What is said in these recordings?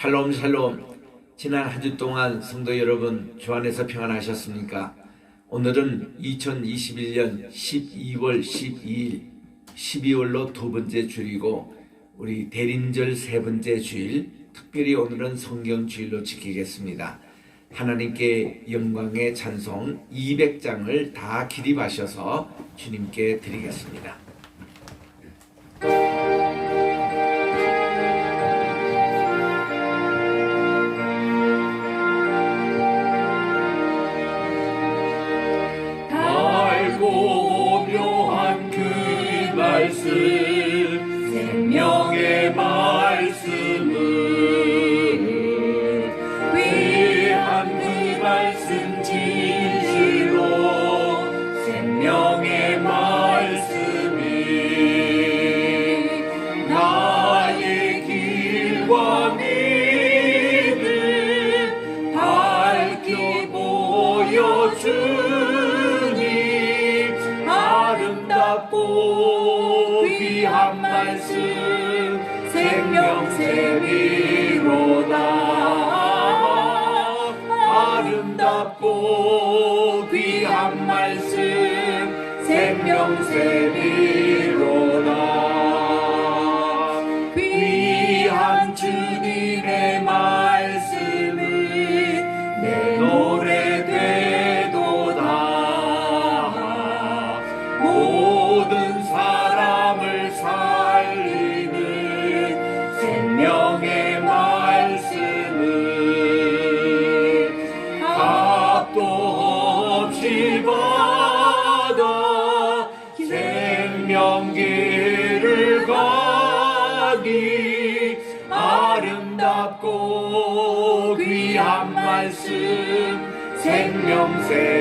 샬롬 샬롬. 지난 한 주 동안 성도 여러분 주 안에서 평안하셨습니까? 오늘은 2021년 12월 12일 12월로 두 번째 주일이고 우리 대림절 세 번째 주일, 특별히 오늘은 성경 주일로 지키겠습니다. 하나님께 영광의 찬송 200장을 다 기립하셔서 주님께 드리겠습니다. 생명의 말씀은 귀한 그 말씀 진실로 생명의 말씀이 나의 길과 믿음 밝히 보여주니 아름답고 귀한 말씀 생명샘이로다. 아름답고 귀한 말씀 생명샘이로다. 귀한 주님의 말씀은 내 노래 되도다. 모든 사람을 살리는 생명의 말씀을 값도 없이 받아 생명길을 가기 아름답고 귀한 말씀 생명샘이로다.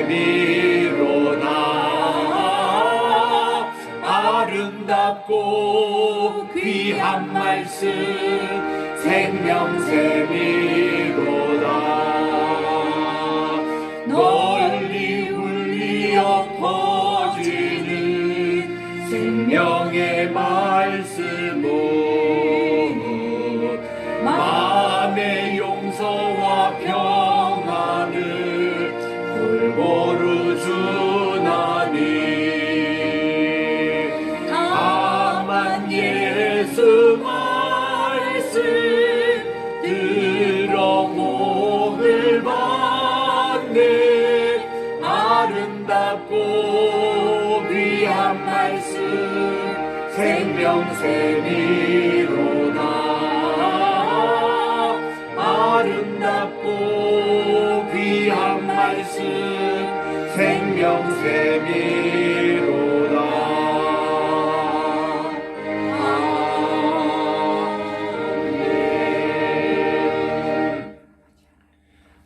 아름답고 귀한 말씀 생명샘이로다. 널리 울리어 퍼지는 생명의 말씀은 마음의 용서와 평안을 골고루 주나니 예수 말씀 들어 복을 받네. 아름답고 귀한 말씀 생명샘이로다. 아름답고 귀한 말씀 생명샘이로다.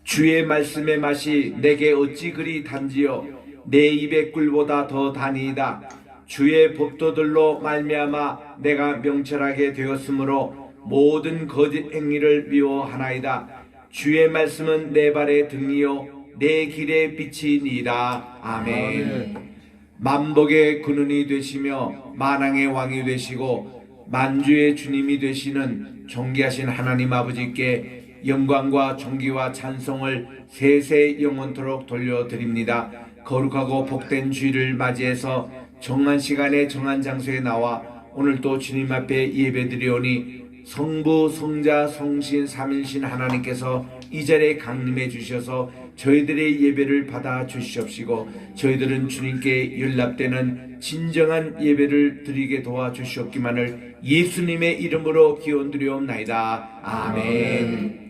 주의 말씀의 맛이 내게 어찌 그리 단지요. 내 입의 꿀보다 더 다니이다. 주의 법도들로 말미암아 내가 명철하게 되었으므로 모든 거짓 행위를 미워하나이다. 주의 말씀은 내 발의 등이요 내 길의 빛이니이다. 아멘. 만복의 근원이 되시며 만왕의 왕이 되시고 만주의 주님이 되시는 존귀하신 하나님 아버지께 영광과 존귀와 찬송을 세세 영원토록 돌려드립니다. 거룩하고 복된 주일을 맞이해서 정한 시간에 정한 장소에 나와 오늘도 주님 앞에 예배드리오니 성부, 성자, 성신, 삼일신 하나님께서 이 자리에 강림해 주셔서 저희들의 예배를 받아 주시옵시고 저희들은 주님께 연락되는 진정한 예배를 드리게 도와주시옵기만을 예수님의 이름으로 기원드리옵나이다. 아멘.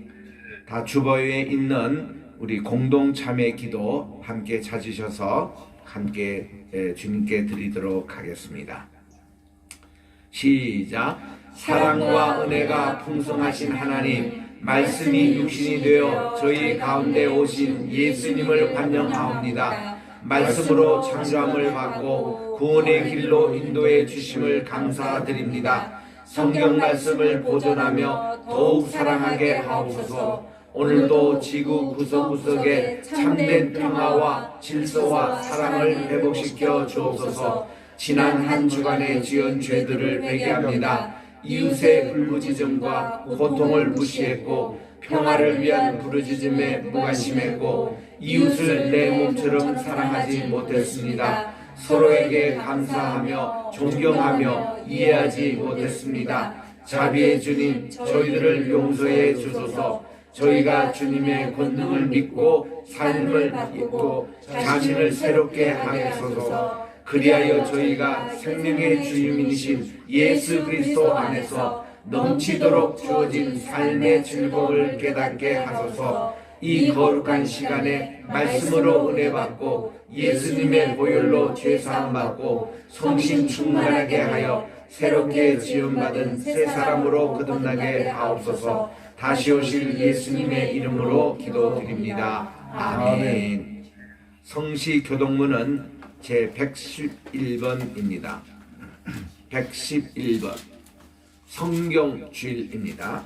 다 주보에 있는 우리 공동 참회 기도 함께 찾으셔서 함께 주님께 드리도록 하겠습니다. 시작. 사랑과 은혜가 풍성하신 하나님, 말씀이 육신이 되어 저희 가운데 오신 예수님을 환영하옵니다. 말씀으로 창조함을 받고 구원의 길로 인도해 주심을 감사드립니다. 성경 말씀을 보존하며 더욱 사랑하게 하옵소서. 오늘도 지구 구석구석에 참된 평화와 질서와 사랑을 회복시켜 주옵소서. 지난 한 주간의 지은 죄들을 회개합니다. 이웃의 불구지점과 고통을 무시했고 평화를 위한 부르짖음에 무관심했고 이웃을 내 몸처럼 사랑하지 못했습니다. 서로에게 감사하며 존경하며 이해하지 못했습니다. 자비의 주님, 저희들을 용서해 주소서. 저희가 주님의 권능을 믿고 삶을 바꾸고 자신을 새롭게 하소서. 그리하여 저희가 생명의 주님이신 예수 그리스도 안에서 넘치도록 주어진 삶의 즐거움을 깨닫게 하소서. 이 거룩한 시간에 말씀으로 은혜 받고 예수님의 보혈로 죄사함 받고 성신 충만하게 하여 새롭게 지음받은 새 사람으로 거듭나게 하옵소서. 다시 오실 예수님의 이름으로 기도드립니다. 아멘. 성시 교동문은 제 111번입니다. 111번 성경 주일입니다.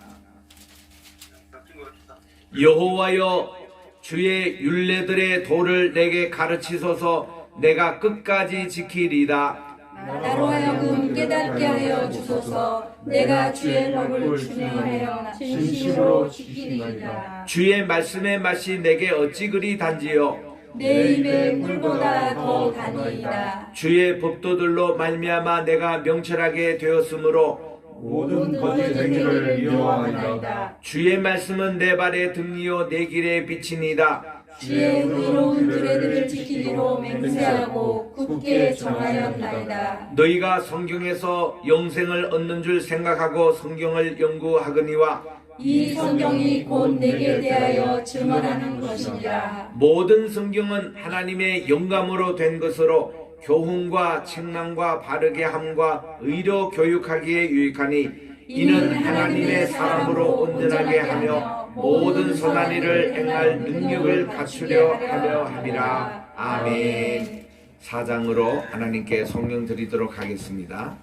여호와여, 주의 율례들의 도를 내게 가르치소서. 내가 끝까지 지키리이다. 나로 하여금 깨닫게 하여 주소서. 내가 주의 법을 준행하여 진심으로 지키리이다. 주의 말씀의 맛이 내게 어찌 그리 단지요. 내 입에 물보다 더 다니이다. 주의 법도들로 말미암아 내가 명철하게 되었으므로 모든 거짓 행위를 미워하나이다. 주의 말씀은 내 발의 등이요 내 길의 빛이니이다. 주의 의로운 규례들을 지키기로 맹세하고 굳게 정하였나이다. 너희가 성경에서 영생을 얻는 줄 생각하고 성경을 연구하거니와 이 성경이 곧 내게 대하여 증언하는 것이니라. 모든 성경은 하나님의 영감으로 된 것으로 교훈과 책망과 바르게 함과 의로 교육하기에 유익하니 이는 하나님의 사람으로 온전하게 하며 모든 선한 일을 행할 능력을 갖추려 하려 함이라. 아멘. 사장으로 하나님께 성령 드리도록 하겠습니다.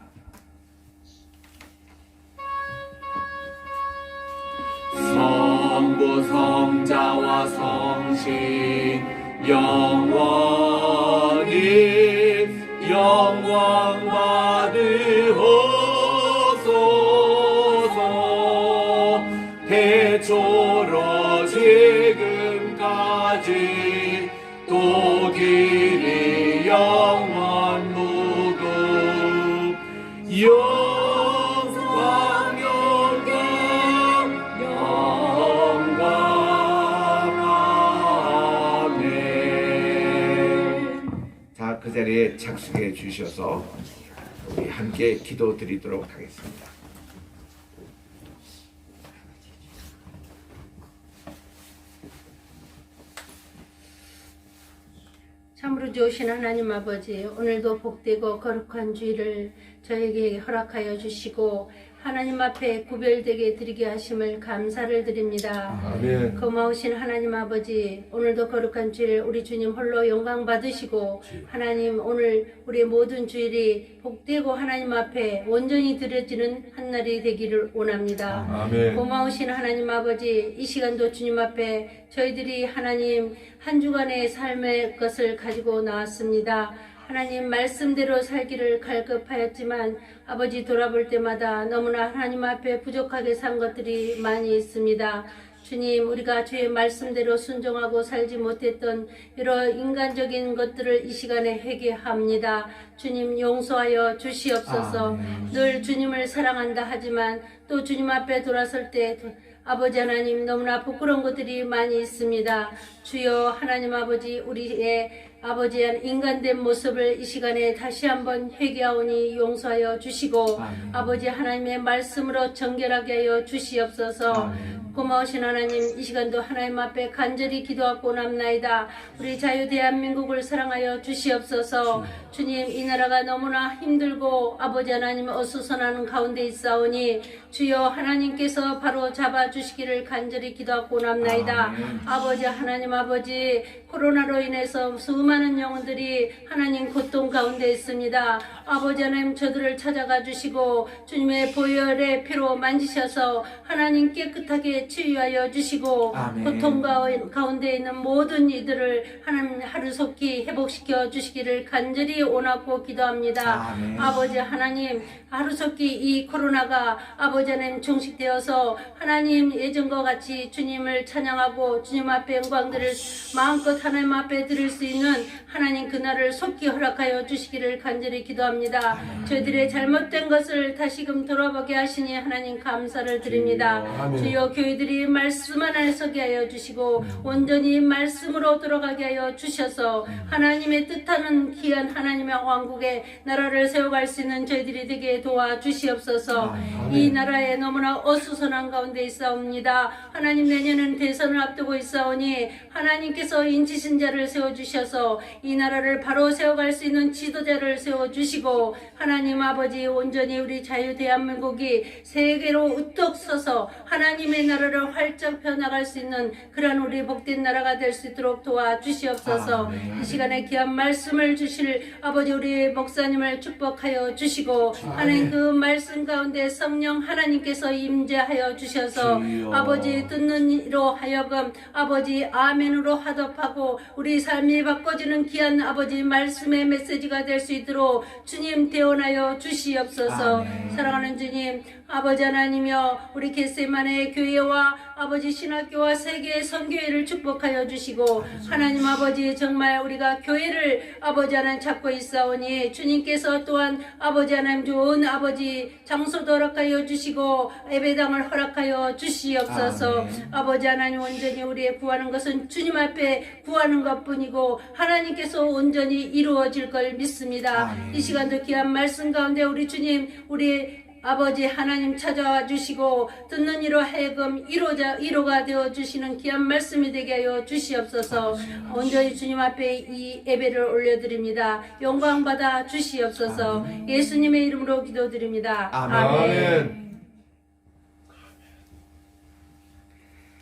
성부 성자와 성신 영원히 영광 받으소서. 대초로 지금까지 또 길이 영원 무궁 영광 아멘. 자, 그 자리에 착석해 주셔서 우리 함께 기도 드리도록 하겠습니다. 참으로 좋으신 하나님 아버지, 오늘도 복되고 거룩한 주일을 저에게 허락하여 주시고 하나님 앞에 구별되게 드리게 하심을 감사를 드립니다. 아멘. 고마우신 하나님 아버지, 오늘도 거룩한 주일 우리 주님 홀로 영광 받으시고 하나님, 오늘 우리 모든 주일이 복되고 하나님 앞에 온전히 드려지는 한날이 되기를 원합니다. 아멘. 고마우신 하나님 아버지, 이 시간도 주님 앞에 저희들이 하나님 한 주간의 삶의 것을 가지고 나왔습니다. 하나님 말씀대로 살기를 갈급하였지만 아버지 돌아볼 때마다 너무나 하나님 앞에 부족하게 산 것들이 많이 있습니다. 주님, 우리가 주의 말씀대로 순종하고 살지 못했던 여러 인간적인 것들을 이 시간에 회개합니다. 주님 용서하여 주시옵소서. 늘 주님을 사랑한다 하지만 또 주님 앞에 돌아설 때 아버지 하나님 너무나 부끄러운 것들이 많이 있습니다. 주여 하나님 아버지, 우리의 아버지의 인간된 모습을 이 시간에 다시 한번 회개하오니 용서하여 주시고 아버지 하나님의 말씀으로 정결하게 하여 주시옵소서. 고마우신 하나님, 이 시간도 하나님 앞에 간절히 기도하고 남나이다. 우리 자유 대한민국을 사랑하여 주시옵소서. 주님, 이 나라가 너무나 힘들고 아버지 하나님 어수선하는 가운데 있사오니 주여 하나님께서 바로 잡아주시기를 간절히 기도하고 납나이다. 아멘. 아버지 하나님 아버지 코로나로 인해서 수많은 영혼들이 하나님 고통 가운데 있습니다. 아버지 하나님 저들을 찾아가 주시고 주님의 보혈의 피로 만지셔서 하나님 깨끗하게 치유하여 주시고 아멘. 고통 가운데 있는 모든 이들을 하나님 하루속히 회복시켜 주시기를 간절히 원하고 기도합니다. 아멘. 아버지 하나님 하루속히 이 코로나가 아버지 하나님 종식되어서 하나님 예전과 같이 주님을 찬양하고 주님 앞에 영광들을 마음껏 하나님 앞에 드릴 수 있는 하나님 그날을 속히 허락하여 주시기를 간절히 기도합니다. 저희들의 잘못된 것을 다시금 돌아보게 하시니 하나님 감사를 드립니다. 주여 교회들이 말씀 안에 서게 하여 주시고 온전히 말씀으로 돌아가게 하여 주셔서 하나님의 뜻하는 귀한 하나님의 왕국의 나라를 세워갈 수 있는 저희들이 되게 도와주시옵소서. 이 나라에 너무나 어수선한 가운데 있사옵니다. 하나님 내년은 대선을 앞두고 있사오니 하나님께서 인지신자를 세워주셔서 이 나라를 바로 세워갈 수 있는 지도자를 세워주시고 하나님 아버지 온전히 우리 자유 대한민국이 세계로 우뚝 서서 하나님의 나라를 활짝 펴나갈 수 있는 그런 우리 복된 나라가 될 수 있도록 도와주시옵소서. 이 시간에 귀한 말씀을 주실 아버지 우리 목사님을 축복하여 주시고 하나님 그 말씀 가운데 성령 하나님께서 임재하여 주셔서 주여. 아버지 듣는 이로 하여금 아버지 아멘으로 화답하고 우리 삶이 바꿔지는 귀한 아버지 말씀의 메시지가 될 수 있도록 주님 대원하여 주시옵소서. 아멘. 사랑하는 주님 아버지 하나님이여 우리 겟세마네 교회와 아버지 신학교와 세계의 선교회를 축복하여 주시고 하나님 아버지 정말 우리가 교회를 아버지 하나님 찾고 있사오니 주님께서 또한 아버지 하나님 좋은 아버지 장소도 허락하여 주시고 예배당을 허락하여 주시옵소서. 아멘. 아버지 하나님 온전히 우리의 구하는 것은 주님 앞에 구하는 것뿐이고 하나님께서 온전히 이루어질 걸 믿습니다. 아멘. 이 시간도 귀한 말씀 가운데 우리 주님 우리 아버지 하나님 찾아와 주시고 듣는 이로 하여금 이로가 되어 주시는 귀한 말씀이 되게 하여 주시옵소서. 온전히 주님 앞에 이 예배를 올려드립니다. 영광 받아 주시옵소서. 예수님의 이름으로 기도드립니다. 아멘.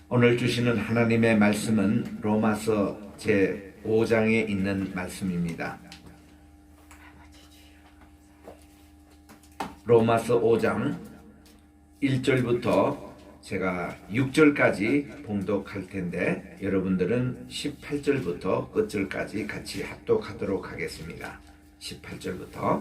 오늘 주시는 하나님의 말씀은 로마서 제 5장에 있는 말씀입니다. 로마서 5장 1절부터 제가 6절까지 봉독할 텐데 여러분들은 18절부터 끝절까지 같이 합독하도록 하겠습니다. 18절부터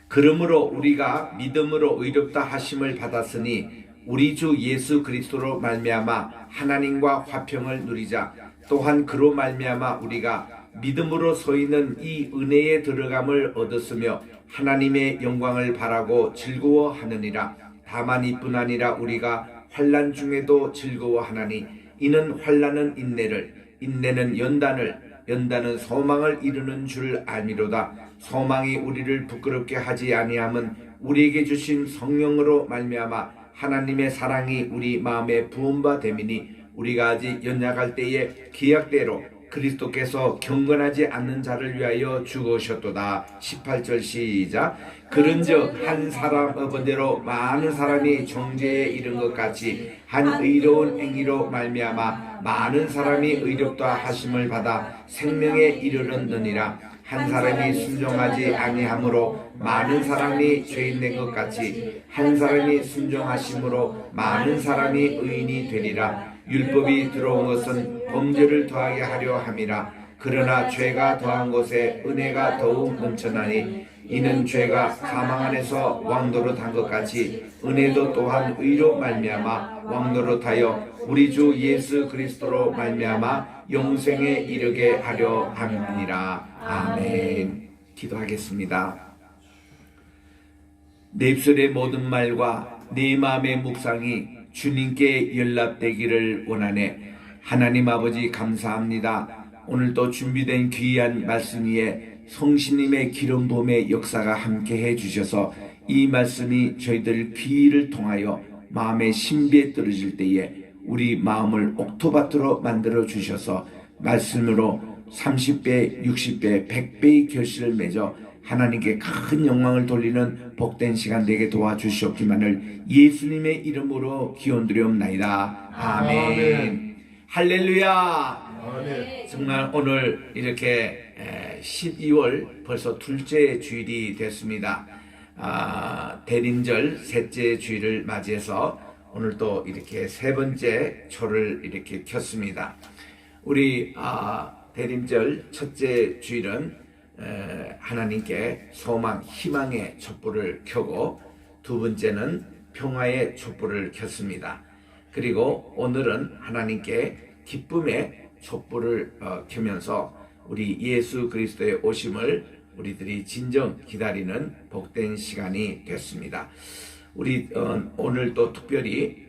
그러므로 우리가 믿음으로 의롭다 하심을 받았으니 우리 주 예수 그리스도로 말미암아 하나님과 화평을 누리자. 또한 그로 말미암아 우리가 믿음으로 서 있는 이 은혜에 들어감을 얻었으며 하나님의 영광을 바라고 즐거워하느니라. 다만 이뿐 아니라 우리가 환난 중에도 즐거워하나니 이는 환난은 인내를, 인내는 연단을, 연단은 소망을 이루는 줄 알미로다. 소망이 우리를 부끄럽게 하지 아니함은 우리에게 주신 성령으로 말미암아 하나님의 사랑이 우리 마음에 부은 바 됨이니 우리가 아직 연약할 때에 기약대로 그리스도께서 경건하지 않는 자를 위하여 죽으셨도다. 18절 시작. 그런즉 한 사람 번대로 많은 사람이 정죄에 이른 것 같이 한 의로운 행위로 말미암아 많은 사람이 의롭다 하심을 받아 생명에 이르렀느니라. 한 사람이 순종하지 아니함으로 많은 사람이 죄인 된 것 같이 한 사람이 순종하심으로 많은 사람이 의인이 되리라. 율법이 들어온 것은 범죄를 더하게 하려 함이라. 그러나 죄가 더한 곳에 은혜가 더욱 넘쳐나니 이는 죄가 사망 안에서 왕노릇한 것 같이 은혜도 또한 의로 말미암아 왕노릇하여 우리 주 예수 그리스도로 말미암아 영생에 이르게 하려 함이니라. 아멘. 기도하겠습니다. 내 입술의 모든 말과 내 마음의 묵상이 주님께 연락되기를 원하네. 하나님 아버지 감사합니다. 오늘도 준비된 귀한 말씀 위에 성신님의 기름 부음의 역사가 함께해 주셔서 이 말씀이 저희들 귀를 통하여 마음의 신비에 떨어질 때에 우리 마음을 옥토밭으로 만들어 주셔서 말씀으로 30배, 60배, 100배의 결실을 맺어 하나님께 큰 영광을 돌리는 복된 시간 되게 도와주시옵기만을 예수님의 이름으로 기원드리옵나이다. 아멘. 할렐루야. 아멘. 정말 오늘 이렇게 12월 벌써 둘째 주일이 됐습니다. 대림절 셋째 주일을 맞이해서 오늘 또 이렇게 세 번째 초를 이렇게 켰습니다. 우리 대림절 첫째 주일은 하나님께 소망, 희망의 촛불을 켜고 두 번째는 평화의 촛불을 켰습니다. 그리고 오늘은 하나님께 기쁨의 촛불을 켜면서 우리 예수 그리스도의 오심을 우리들이 진정 기다리는 복된 시간이 됐습니다. 우리 오늘 또 특별히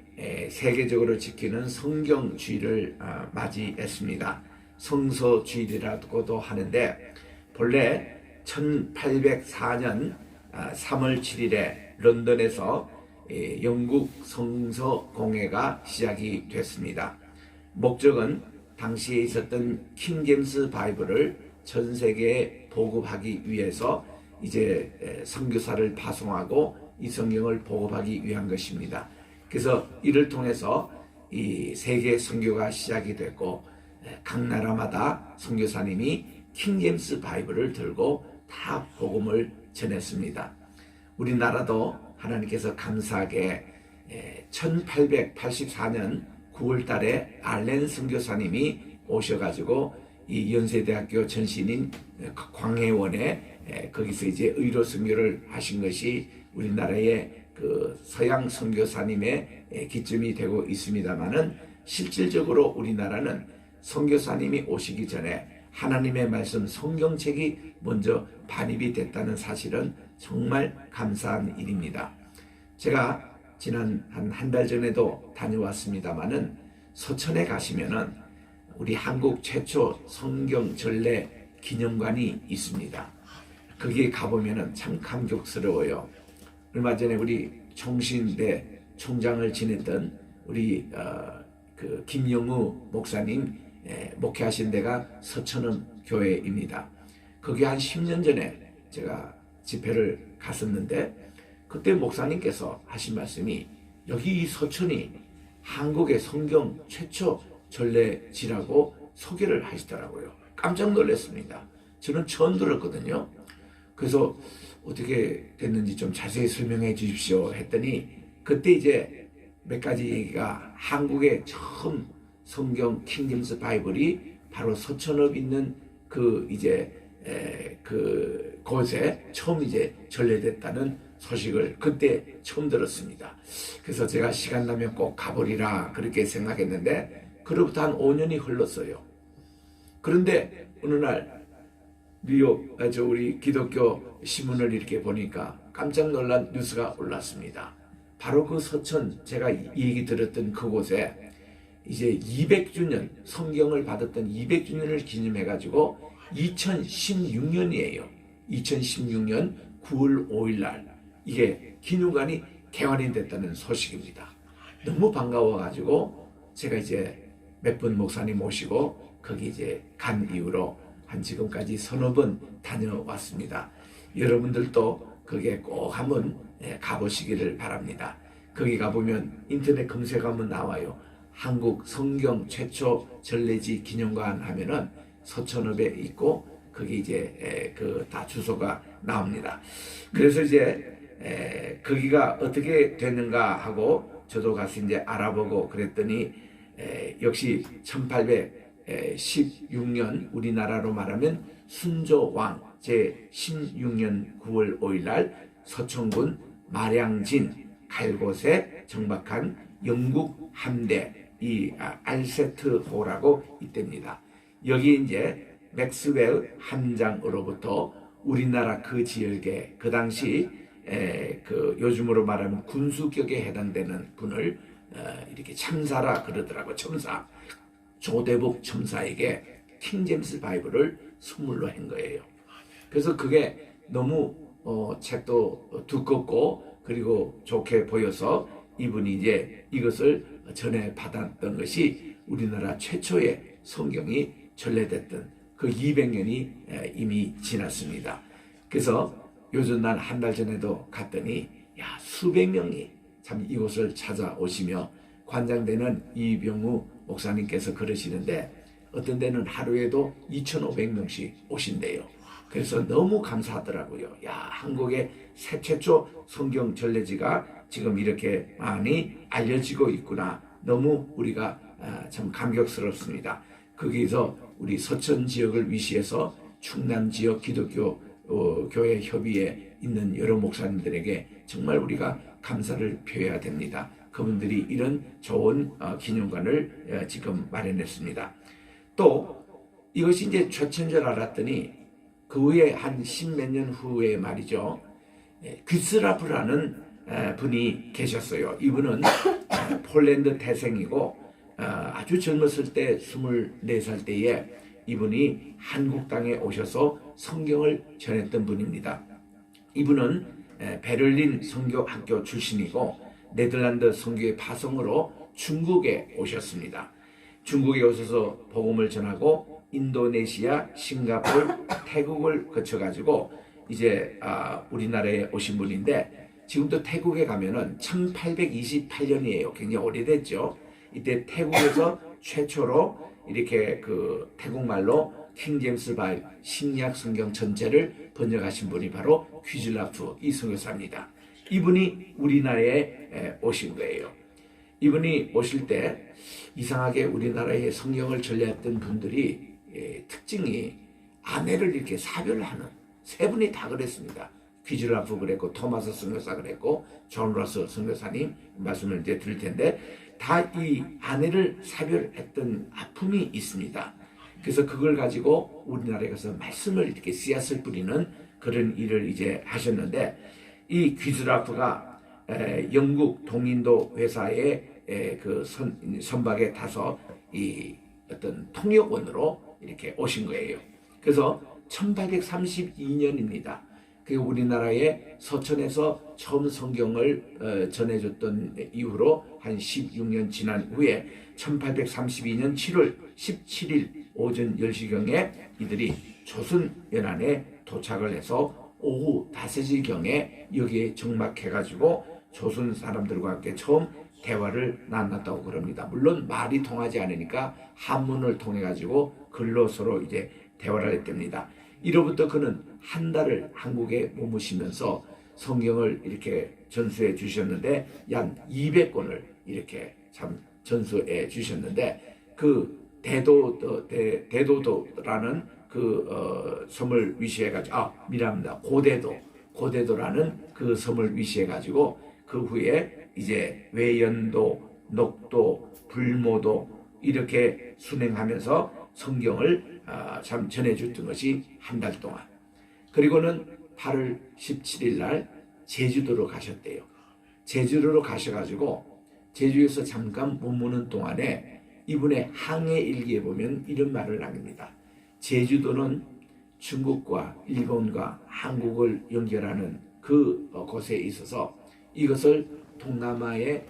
세계적으로 지키는 성경주의를 맞이했습니다. 성서주일이라고도 하는데 본래 1804년 3월 7일에 런던에서 영국 성서공회가 시작이 됐습니다. 목적은 당시에 있었던 킹제임스 바이블을 전 세계에 보급하기 위해서 이제 선교사를 파송하고 이 성경을 보급하기 위한 것입니다. 그래서 이를 통해서 이 세계 선교가 시작이 됐고 각 나라마다 선교사님이 킹제임스 바이블을 들고 다 복음을 전했습니다. 우리나라도 하나님께서 감사하게 1884년 9월 달에 알렌 선교사님이 오셔가지고 이 연세대학교 전신인 광해원에 거기서 이제 의료 선교를 하신 것이 우리나라의 그 서양 선교사님의 기점이 되고 있습니다만은 실질적으로 우리나라는 선교사님이 오시기 전에 하나님의 말씀 성경책이 먼저 반입이 됐다는 사실은 정말 감사한 일입니다. 제가 지난 한 달 전에도 다녀왔습니다마는 서천에 가시면은 우리 한국 최초 성경 전래 기념관이 있습니다. 거기에 가보면은 참 감격스러워요. 얼마 전에 우리 총신대 총장을 지냈던 우리 그 김영우 목사님 목회하신 데가 서천원 교회입니다. 거기 한 10년 전에 제가 집회를 갔었는데 그때 목사님께서 하신 말씀이 여기 이 서천이 한국의 성경 최초 전래지라고 소개를 하시더라고요. 깜짝 놀랐습니다. 저는 처음 들었거든요. 그래서 어떻게 됐는지 좀 자세히 설명해 주십시오 했더니 그때 이제 몇 가지 얘기가 한국의 처음 성경 킹제임스 바이블이 바로 서천읍 있는 그 이제 그 곳에 처음 이제 전래됐다는 소식을 그때 처음 들었습니다. 그래서 제가 시간 나면 꼭 가보리라 그렇게 생각했는데 그로부터 한 5년이 흘렀어요. 그런데 어느 날 뉴욕 우리 기독교 신문을 이렇게 보니까 깜짝 놀란 뉴스가 올랐습니다. 바로 그 서천 제가 얘기 들었던 그곳에 이제 200주년 성경을 받았던 200주년을 기념해가지고 2016년이에요. 2016년 9월 5일 날 이게 기념관이 개관이 됐다는 소식입니다. 너무 반가워가지고 제가 이제 몇 분 목사님 모시고 거기 이제 간 이후로 한 지금까지 서너 번 다녀왔습니다. 여러분들도 거기에 꼭 한번 가보시기를 바랍니다. 거기 가보면 인터넷 검색하면 나와요. 한국 성경 최초 전래지 기념관 하면은 서천읍에 있고 거기 이제 그 다 주소가 나옵니다. 그래서 이제 거기가 어떻게 됐는가 하고 저도 가서 이제 알아보고 그랬더니 역시 1816년 우리나라로 말하면 순조왕 제16년 9월 5일 날 서천군 마량진 갈곳에 정박한 영국 함대 이 알세트호라고 있답니다. 여기 이제 맥스웰 함장으로부터 우리나라 그 지역에 그 당시 그 요즘으로 말하면 군수격에 해당되는 분을 이렇게 참사라 그러더라고. 첨사 조대복 첨사에게 킹제임스 바이블을 선물로 한 거예요. 그래서 그게 너무 책도 두껍고 그리고 좋게 보여서 이분이 이제 이것을 전해 받았던 것이 우리나라 최초의 성경이 전래됐던 그 200년이 이미 지났습니다. 그래서 요즘 난 한 달 전에도 갔더니 수백 명이 참 이곳을 찾아오시며 관장되는 이병우 목사님께서 그러시는데 어떤 데는 하루에도 2,500명씩 오신대요. 그래서 너무 감사하더라고요. 한국의 최초 성경 전래지가 지금 이렇게 많이 알려지고 있구나. 너무 우리가 참 감격스럽습니다. 거기서 우리 서천 지역을 위시해서 충남 지역 기독교 교회 협의회 있는 여러 목사님들에게 정말 우리가 감사를 표해야 됩니다. 그분들이 이런 좋은 기념관을 지금 마련했습니다. 또 이것이 이제 최초인 줄 알았더니 그 후에 한 십몇 년 후에 말이죠. 귀스라프라는 분이 계셨어요. 이분은 폴란드 태생이고 아주 젊었을 때 24살 때에 이분이 한국 땅에 오셔서 성경을 전했던 분입니다. 이분은 베를린 선교학교 출신이고 네덜란드 선교의 파송으로 중국에 오셨습니다. 중국에 오셔서 복음을 전하고 인도네시아, 싱가포르, 태국을 거쳐가지고 이제 우리나라에 오신 분인데 지금도 태국에 가면은 1828년이에요. 굉장히 오래됐죠. 이때 태국에서 최초로 이렇게 그 태국말로 킹 제임스 바이블 신약 성경 전체를 번역하신 분이 바로 귀즐라프 이 선교사입니다. 이분이 우리나라에 오신 거예요. 이분이 오실 때 이상하게 우리나라에 성경을 전래했던 분들이 특징이 아내를 이렇게 사별하는 세 분이 다 그랬습니다. 귀즐라프 그랬고 토마스 선교사 그랬고 존 러스 선교사님 말씀을 이제 드릴 텐데 다 이 아내를 사별했던 아픔이 있습니다. 그래서 그걸 가지고 우리나라에 가서 말씀을 이렇게 씨앗을 뿌리는 그런 일을 이제 하셨는데 이 귀즐라프가 영국 동인도 회사의 그 선박에 타서 이 어떤 통역원으로 이렇게 오신 거예요. 그래서 1832년입니다. 그 우리나라의 서천에서 처음 성경을 전해줬던 이후로 한 16년 지난 후에 1832년 7월 17일 오전 10시경에 이들이 조선연안에 도착을 해서 오후 5시경에 여기에 정막해가지고 조선 사람들과 함께 처음 대화를 나눴다고 그럽니다. 물론 말이 통하지 않으니까 한문을 통해가지고 글로 서로 이제 대화를 했답니다. 이로부터 그는 한 달을 한국에 머무시면서 성경을 이렇게 전수해 주셨는데 약 200권을 이렇게 참 전수해 주셨는데 그 대도도라는 그 섬을 위시해 가지고 미랍니다. 고대도라는 그 섬을 위시해 가지고 그 후에 이제 외연도, 녹도, 불모도 이렇게 순행하면서 성경을 참 전해줬던 것이 한 달 동안. 그리고는 8월 17일 날 제주도로 가셨대요. 제주도로 가셔가지고 제주에서 잠깐 머무는 동안에 이분의 항해 일기에 보면 이런 말을 남깁니다. 제주도는 중국과 일본과 한국을 연결하는 그 곳에 있어서 이것을 동남아의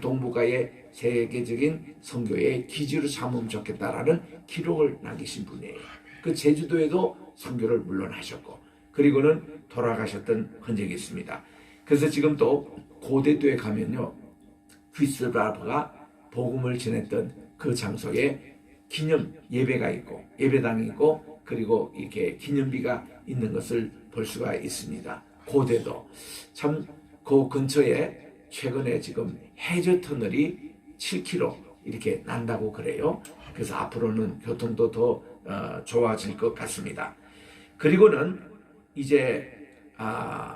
동북아의 세계적인 선교의 기지로 삼으면 좋겠다라는 기록을 남기신 분이에요. 그 제주도에도 선교를 물론 하셨고 그리고는 돌아가셨던 흔적이 있습니다. 그래서 지금 또 고대도에 가면요 귀스라프가 복음을 전했던 그 장소에 기념 예배가 있고 예배당이 있고 그리고 이렇게 기념비가 있는 것을 볼 수가 있습니다. 고대도 참 그 근처에 최근에 지금 해저 터널이 7km 이렇게 난다고 그래요. 그래서 앞으로는 교통도 더 좋아질 것 같습니다. 그리고는 이제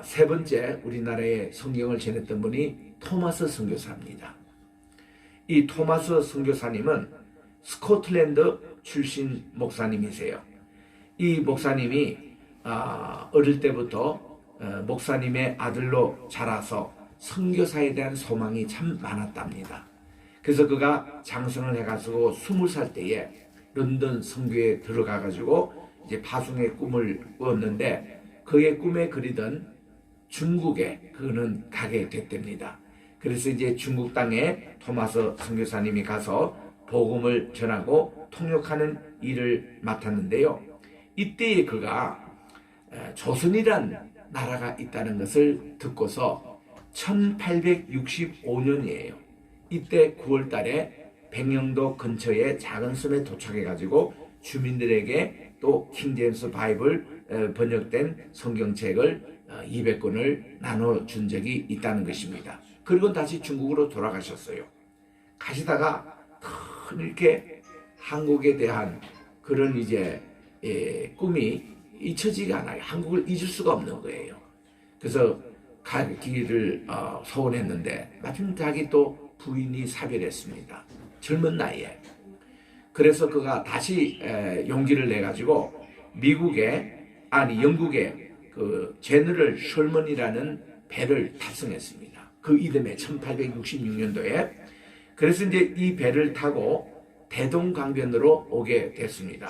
세 번째 우리나라에 성경을 전했던 분이 토마스 선교사입니다. 이 토마스 선교사님은 스코틀랜드 출신 목사님이세요. 이 목사님이 어릴 때부터 목사님의 아들로 자라서 선교사에 대한 소망이 참 많았답니다. 그래서 그가 장성을 해가지고 20살 때에 런던 선교에 들어가가지고 이제 파송의 꿈을 꾸었는데 그의 꿈에 그리던 중국에 그는 가게 됐답니다. 그래서 이제 중국 땅에 토마스 선교사님이 가서 복음을 전하고 통역하는 일을 맡았는데요. 이때에 그가 조선이란 나라가 있다는 것을 듣고서 1865년이에요. 이때 9월 달에 백령도 근처의 작은 섬에 도착해 가지고 주민들에게 또 킹제임스 바이블 번역된 성경책을 200권을 나눠준 적이 있다는 것입니다. 그리고 다시 중국으로 돌아가셨어요. 가시다가 이렇게 한국에 대한 그런 이제 꿈이 잊혀지가 않아요. 한국을 잊을 수가 없는 거예요. 그래서 가기를 소원했는데 마침 자기 또 부인이 사별했습니다. 젊은 나이에. 그래서 그가 다시 용기를 내 가지고 영국의 그 제너럴 셜먼이라는 배를 탑승했습니다. 그 이듬해 1866년도에. 그래서 이제 이 배를 타고 대동강변으로 오게 됐습니다.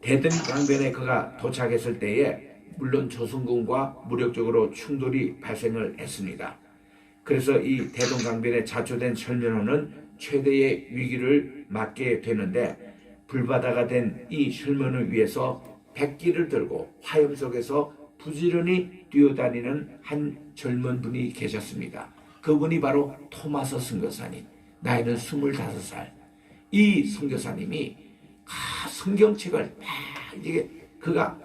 대동강변에 그가 도착했을 때에 물론 조선군과 무력적으로 충돌이 발생을 했습니다. 그래서 이 대동강변에 자초된 셜먼호는 최대의 위기를 맞게 되는데 불바다가 된 이 셜먼을 위해서 백기를 들고 화염 속에서 부지런히 뛰어다니는 한 젊은 분이 계셨습니다. 그분이 바로 토마스 선교사님. 나이는 25살. 이 선교사님이 성경책을 이게 그가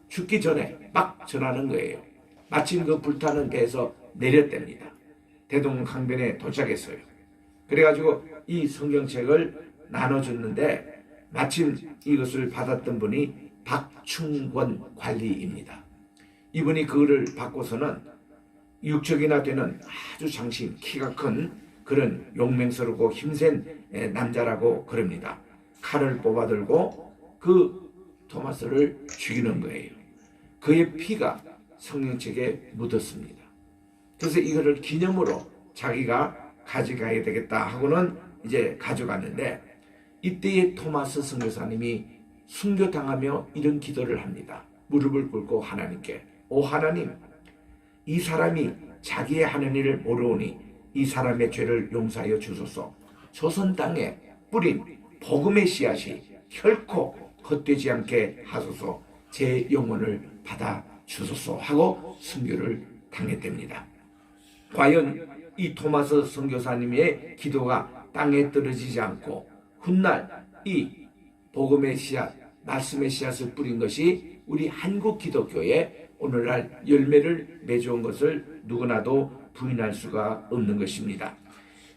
죽기 전에 막 전하는 거예요. 마침 그 불타는 배에서 내렸답니다. 대동강변에 도착했어요. 그래가지고 이 성경책을 나눠줬는데 마침 이것을 받았던 분이 박충권 관리입니다. 이분이 그거를 받고서는 6척이나 되는 아주 장신, 키가 큰 그런 용맹스럽고 힘센 남자라고 그럽니다. 칼을 뽑아들고 그 토마스를 죽이는 거예요. 그의 피가 성경책에 묻었습니다. 그래서 이거를 기념으로 자기가 가져가야 되겠다 하고는 이제 가져갔는데 이때의 토마스 선교사님이 순교당하며 이런 기도를 합니다. 무릎을 꿇고 하나님께 오 하나님, 이 사람이 자기의 하는 일을 모르오니 이 사람의 죄를 용서하여 주소서. 조선 땅에 뿌린 복음의 씨앗이 결코 헛되지 않게 하소서. 제 영혼을 받아 주소서 하고 순교를 당했답니다. 과연 이 토마스 선교사님의 기도가 땅에 떨어지지 않고 훗날 이 복음의 씨앗, 말씀의 씨앗을 뿌린 것이 우리 한국 기독교에 오늘날 열매를 맺어온 것을 누구나도 부인할 수가 없는 것입니다.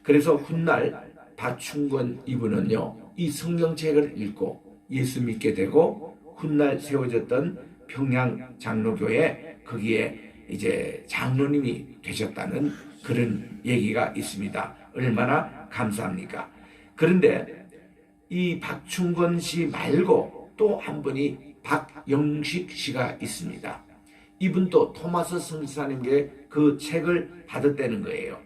그래서 훗날 박충권 이분은요, 이 성경책을 읽고 예수 믿게 되고 훗날 세워졌던 평양 장로교회 거기에 이제 장로님이 되셨다는 그런 얘기가 있습니다. 얼마나 감사합니까? 그런데 이 박충권 씨 말고 또 한 분이 박영식 씨가 있습니다. 이분도 토마스 선교사님께 그 책을 받았다는 거예요.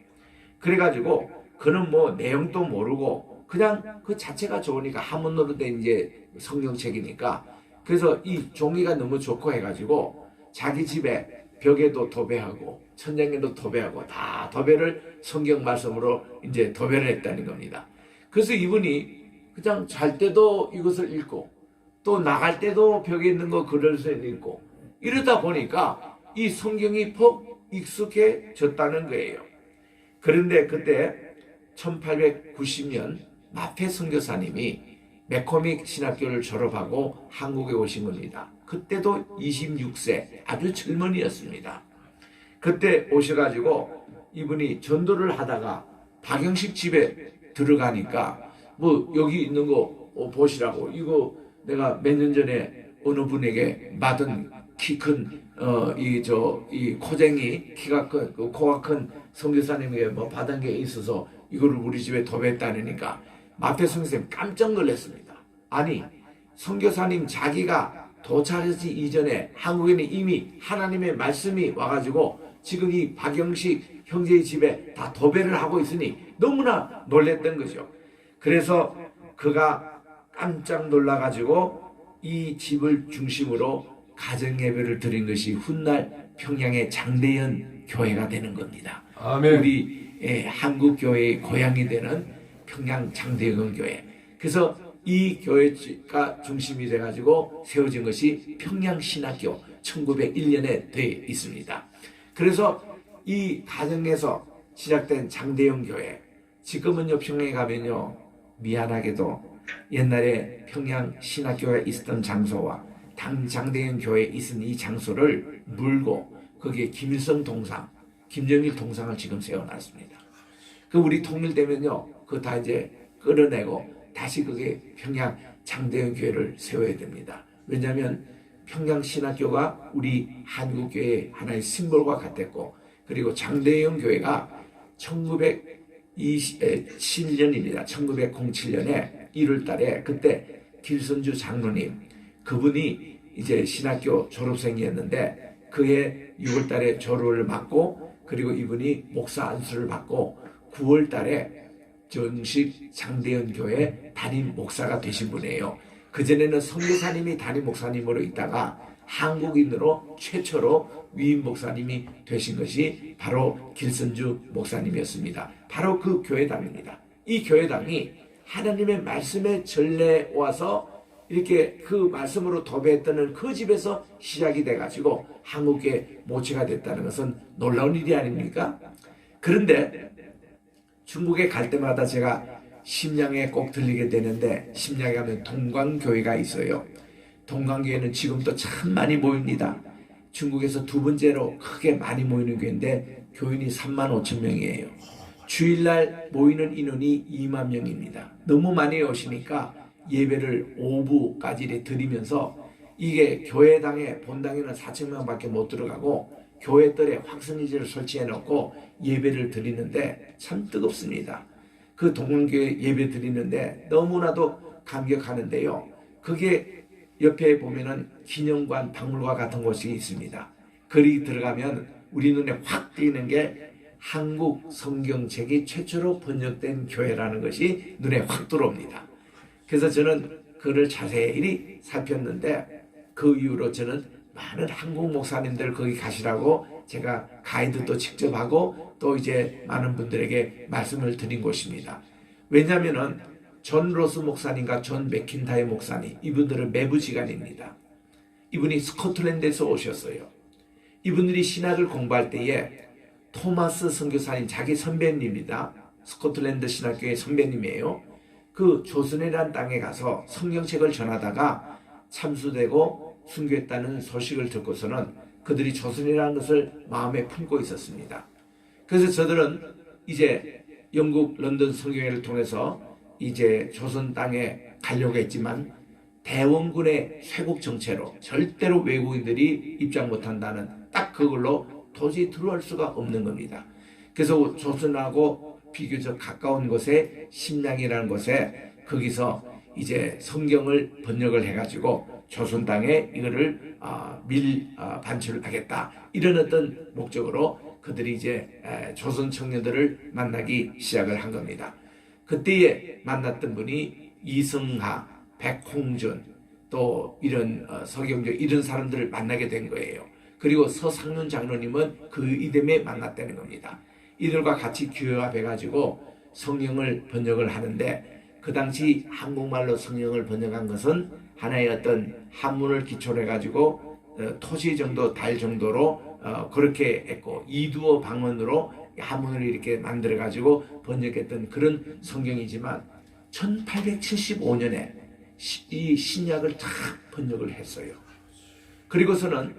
그래가지고 그는 뭐 내용도 모르고 그냥 그 자체가 좋으니까 한문으로 된 이제 성경책이니까 그래서 이 종이가 너무 좋고 해가지고 자기 집에 벽에도 도배하고 천장에도 도배하고 다 도배를 성경 말씀으로 이제 도배를 했다는 겁니다. 그래서 이분이 그냥 잘 때도 이것을 읽고 또 나갈 때도 벽에 있는 거 글을 읽고 이러다 보니까 이 성경이 퍽 익숙해졌다는 거예요. 그런데 그때 1890년 마페 선교사님이 맥코믹 신학교를 졸업하고 한국에 오신 겁니다. 그때도 26세 아주 젊은이였습니다. 그때 오셔가지고 이분이 전도를 하다가 박영식 집에 들어가니까 뭐 여기 있는 거 보시라고 이거 내가 몇 년 전에 어느 분에게 받은 키 큰 이 코쟁이 키가 큰 그 코가 큰 선교사님에게 뭐 받은 게 있어서 이거를 우리 집에 도배했다니까 마페 선교사님 깜짝 놀랐습니다. 아니 선교사님 자기가 도착하기 이전에 한국에는 이미 하나님의 말씀이 와가지고 지금 이 박영식 형제의 집에 다 도배를 하고 있으니 너무나 놀랬던 거죠. 그래서 그가 깜짝 놀라가지고 이 집을 중심으로 가정예배를 드린 것이 훗날 평양의 장대현 교회가 되는 겁니다. 아멘. 우리 한국 교회의 고향이 되는 평양 장대현 교회. 그래서 이 교회가 중심이 돼가지고 세워진 것이 평양신학교 1901년에 돼 있습니다. 그래서 이 가정에서 시작된 장대영 교회, 지금은요 평양에 가면요 미안하게도 옛날에 평양신학교가 있었던 장소와 장대영 교회에 있은 이 장소를 물고 거기에 김일성 동상, 김정일 동상을 지금 세워놨습니다. 그 우리 통일되면요 그거 다 이제 끌어내고 다시 그게 평양 장대영 교회를 세워야 됩니다. 왜냐하면 평양 신학교가 우리 한국교회의 하나의 심볼과 같았고, 그리고 장대영 교회가 1907년입니다. 1907년에 1월 달에 그때 길선주 장로님, 그분이 이제 신학교 졸업생이었는데 그해 6월 달에 졸업을 받고, 그리고 이분이 목사 안수를 받고 9월 달에 정식 장대현 교회 담임 목사가 되신 분이에요. 그전에는 선교사님이 담임 목사님으로 있다가 한국인으로 최초로 위임 목사님이 되신 것이 바로 길선주 목사님이었습니다. 바로 그 교회당입니다. 이 교회당이 하나님의 말씀의 전례 와서 이렇게 그 말씀으로 도배했다는 그 집에서 시작이 돼가지고 한국에 모체가 됐다는 것은 놀라운 일이 아닙니까? 그런데 중국에 갈 때마다 제가 심양에 꼭 들리게 되는데, 심양에 가면 동광교회가 있어요. 동광교회는 지금도 참 많이 모입니다. 중국에서 두 번째로 크게 많이 모이는 교회인데 교인이 35,000명이에요. 주일날 모이는 인원이 2만 명입니다. 너무 많이 오시니까 예배를 오후까지 드리면서, 이게 교회당에 본당에는 4,000명밖에 못 들어가고 교회들에 확성기지를 설치해 놓고 예배를 드리는데 참 뜨겁습니다. 그 동원교회 예배 드리는데 너무나도 감격하는데요. 그게 옆에 보면은 기념관, 박물관 같은 곳이 있습니다. 거기 들어가면 우리 눈에 확 띄는 게 한국 성경책이 최초로 번역된 교회라는 것이 눈에 확 들어옵니다. 그래서 저는 그를 자세히 살폈는데, 그 이후로 저는 많은 한국 목사님들 거기 가시라고 제가 가이드도 직접 하고 또 이제 많은 분들에게 말씀을 드린 곳입니다. 왜냐하면은 존 로스 목사님과 존 맥킨타이 목사님, 이분들은 매부지간입니다. 이분이 스코틀랜드에서 오셨어요. 이분들이 신학을 공부할 때에 토마스 선교사님, 자기 선배님입니다. 스코틀랜드 신학교의 선배님이에요. 그 조선이라는 땅에 가서 성경책을 전하다가 참수되고 순교했다는 소식을 듣고서는 그들이 조선이라는 것을 마음에 품고 있었습니다. 그래서 저들은 이제 영국 런던 성교회를 통해서 이제 조선 땅에 가려고 했지만 대원군의 쇄국 정체로 절대로 외국인들이 입장 못한다는 딱 그걸로 도저히 들어올 수가 없는 겁니다. 그래서 조선하고 비교적 가까운 곳에 심양이라는 곳에 거기서 이제 성경을 번역을 해가지고 조선 땅에 이거를 반출하겠다, 이런 어떤 목적으로 그들이 이제 조선 청년들을 만나기 시작을 한 겁니다. 그때에 만났던 분이 이승하, 백홍준, 또 이런 서경조, 이런 사람들을 만나게 된 거예요. 그리고 서상륜 장로님은 그 이듬해 만났다는 겁니다. 이들과 같이 교합해가지고 성경을 번역을 하는데, 그 당시 한국말로 성경을 번역한 것은 하나의 어떤 한문을 기초로 해가지고 토시 정도 달 정도로 그렇게 했고, 이두어 방언으로 한문을 이렇게 만들어가지고 번역했던 그런 성경이지만 1875년에 이 신약을 다 번역을 했어요. 그리고서는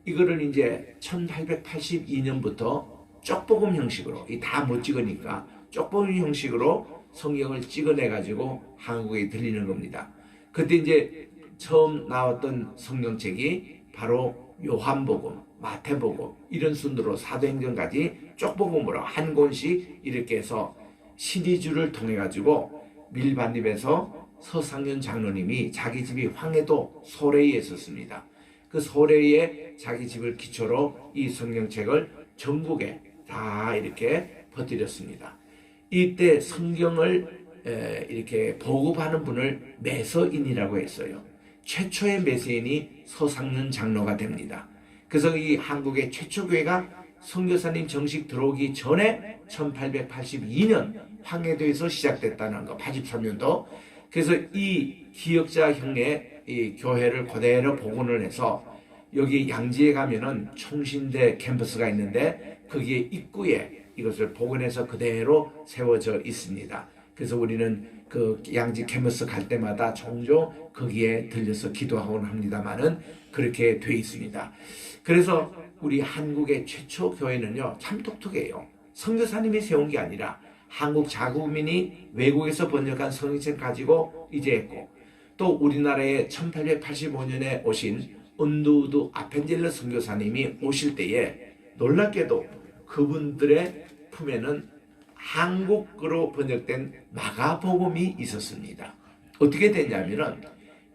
이거를 이제 1882년부터 쪽복음 형식으로, 이 다 못 찍으니까 쪽복음 형식으로 성경을 찍어내가지고 한국에 들리는 겁니다. 그때 이제 처음 나왔던 성경책이 바로 요한복음, 마태복음, 이런 순으로 사도행전까지 쪽복음으로 한 권씩 이렇게 해서 시리즈를 통해 가지고 밀반입에서 서상윤 장로님이 자기 집이 황해도 소래에 있었습니다. 그 소래에 자기 집을 기초로 이 성경책을 전국에 다 이렇게 퍼뜨렸습니다. 이때 성경을 이렇게 보급하는 분을 매서인이라고 했어요. 최초의 매서인이 서상윤 장로가 됩니다. 그래서 이 한국의 최초 교회가 선교사님 정식 들어오기 전에 1882년 황해도에서 시작됐다는 거, 83년도. 그래서 이 기역자형의 이 교회를 그대로 복원을 해서 여기 양지에 가면은 총신대 캠퍼스가 있는데 거기에 입구에 이것을 복원해서 그대로 세워져 있습니다. 그래서 우리는 그 양지 캠퍼스 갈 때마다 종종 거기에 들려서 기도하곤 합니다만은 그렇게 돼 있습니다. 그래서 우리 한국의 최초 교회는요 참 독특해요. 선교사님이 세운 게 아니라 한국 자국민이 외국에서 번역한 성경책 가지고 이제 했고, 또 우리나라에 1885년에 오신 언두우드 아펜젤러 선교사님이 오실 때에 놀랍게도 그분들의 품에는 한국어로 번역된 마가복음이 있었습니다. 어떻게 됐냐면은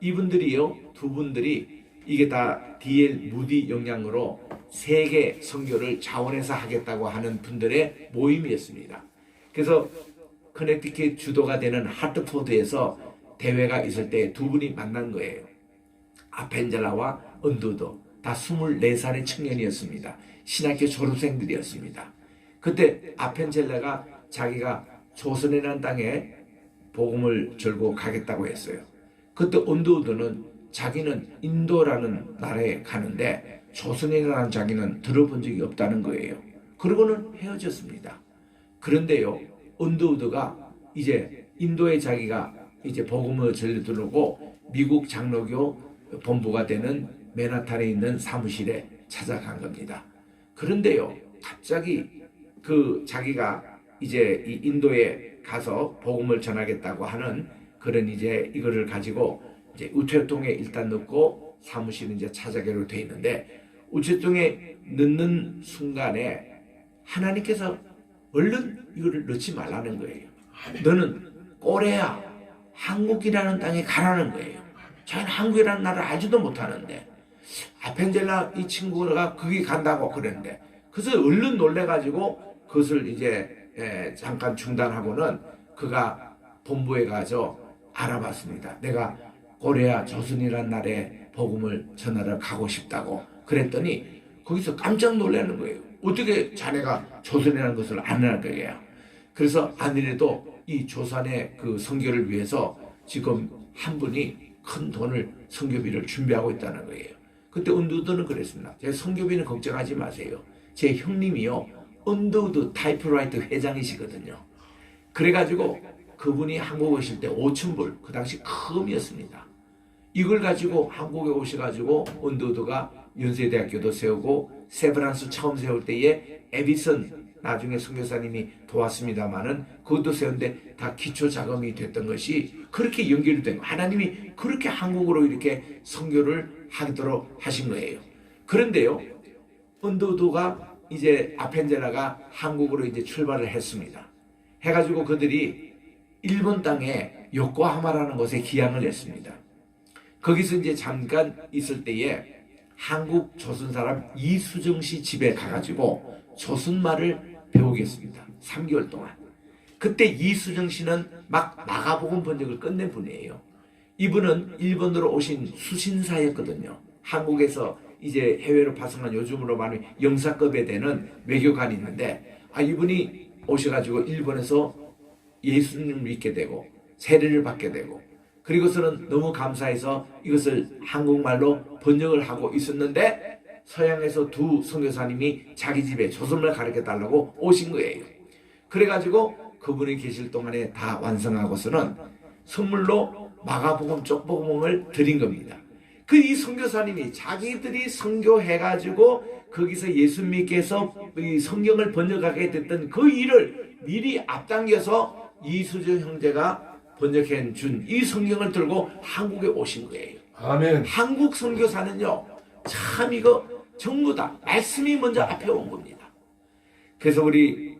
이분들이요, 두 분들이 이게 다 D.L. 무디 영향으로 세계 선교를 자원해서 하겠다고 하는 분들의 모임이었습니다. 그래서 커네티켓 주도가 되는 하트포드에서 대회가 있을 때 두 분이 만난 거예요. 아펜젤라와 언두도 다 24살의 청년이었습니다. 신학교 졸업생들이었습니다. 그때 아펜젤라가 자기가 조선이라는 땅에 복음을 들고 가겠다고 했어요. 그때 언두우드는 자기는 인도라는 나라에 가는데 조선이라는 자기는 들어본 적이 없다는 거예요. 그러고는 헤어졌습니다. 그런데요, 언두우드가 이제 인도에 자기가 이제 복음을 전해들고 미국 장로교 본부가 되는 맨하탄에 있는 사무실에 찾아간 겁니다. 그런데요, 갑자기 그 자기가 이제 이 인도에 가서 복음을 전하겠다고 하는 그런 이제 이거를 가지고 이제 우체통에 일단 넣고 사무실을 이제 찾아가기로 돼 있는데, 우체통에 넣는 순간에 하나님께서 얼른 이거를 넣지 말라는 거예요. 너는 꼬레아 한국이라는 땅에 가라는 거예요. 자기는 한국이라는 나라를 알지도 못하는데 아펜젤라 이 친구가 거기 간다고 그랬는데, 그래서 얼른 놀래가지고 그것을 이제 잠깐 중단하고는 그가 본부에 가서 알아봤습니다. 내가 고레아 조선이라는 나라에 복음을 전하러 가고 싶다고 그랬더니 거기서 깜짝 놀라는 거예요. 어떻게 자네가 조선이라는 것을 아는 거예요. 그래서 아니래도 이 조선의 그 선교를 위해서 지금 한 분이 큰 돈을 선교비를 준비하고 있다는 거예요. 그때 언두우드는 그랬습니다. 제 선교비는 걱정하지 마세요. 제 형님이요 언두우드 타이프라이터 회장이시거든요. 그래가지고 그분이 한국 오실 때 5,000불, 그 당시 금이었습니다. 이걸 가지고 한국에 오셔가지고 언두우드가 연세대학교도 세우고 세브란스 처음 세울 때에 에디슨 나중에 선교사님이 도왔습니다마는 그것도 세운데 다 기초 자금이 됐던 것이 그렇게 연결이 된 거예요. 하나님이 그렇게 한국으로 이렇게 선교를 하도록 하신 거예요. 그런데요, 언두우드가 이제 아펜젤라가 한국으로 이제 출발을 했습니다. 해가지고 그들이 일본 땅에 요코하마라는 곳에 기항을 했습니다. 거기서 이제 잠깐 있을 때에 한국 조선 사람 이수정 씨 집에 가가지고 조선말을 배우겠습니다. 3개월 동안. 그때 이수정 씨는 막 마가복음 번역을 끝낸 분이에요. 이분은 일본으로 오신 수신사였거든요. 한국에서 이제 해외로 파송한 요즘으로 말하면 영사급에 되는 외교관이 있는데, 이분이 오셔가지고 일본에서 예수님을 믿게 되고 세례를 받게 되고, 그리고서는 너무 감사해서 이것을 한국말로 번역을 하고 있었는데 서양에서 두 선교사님이 자기 집에 조선말 가르쳐달라고 오신 거예요. 그래가지고 그분이 계실 동안에 다 완성하고서는 선물로 마가복음 쪽복음을 드린 겁니다. 그 이 선교사님이 자기들이 선교해가지고 거기서 예수 믿게 해서 이 성경을 번역하게 됐던 그 일을 미리 앞당겨서 이수정 형제가 번역해 준 이 성경을 들고 한국에 오신 거예요. 아멘. 한국 선교사는요, 참 이거 전부 다 말씀이 먼저 앞에 온 겁니다. 그래서 우리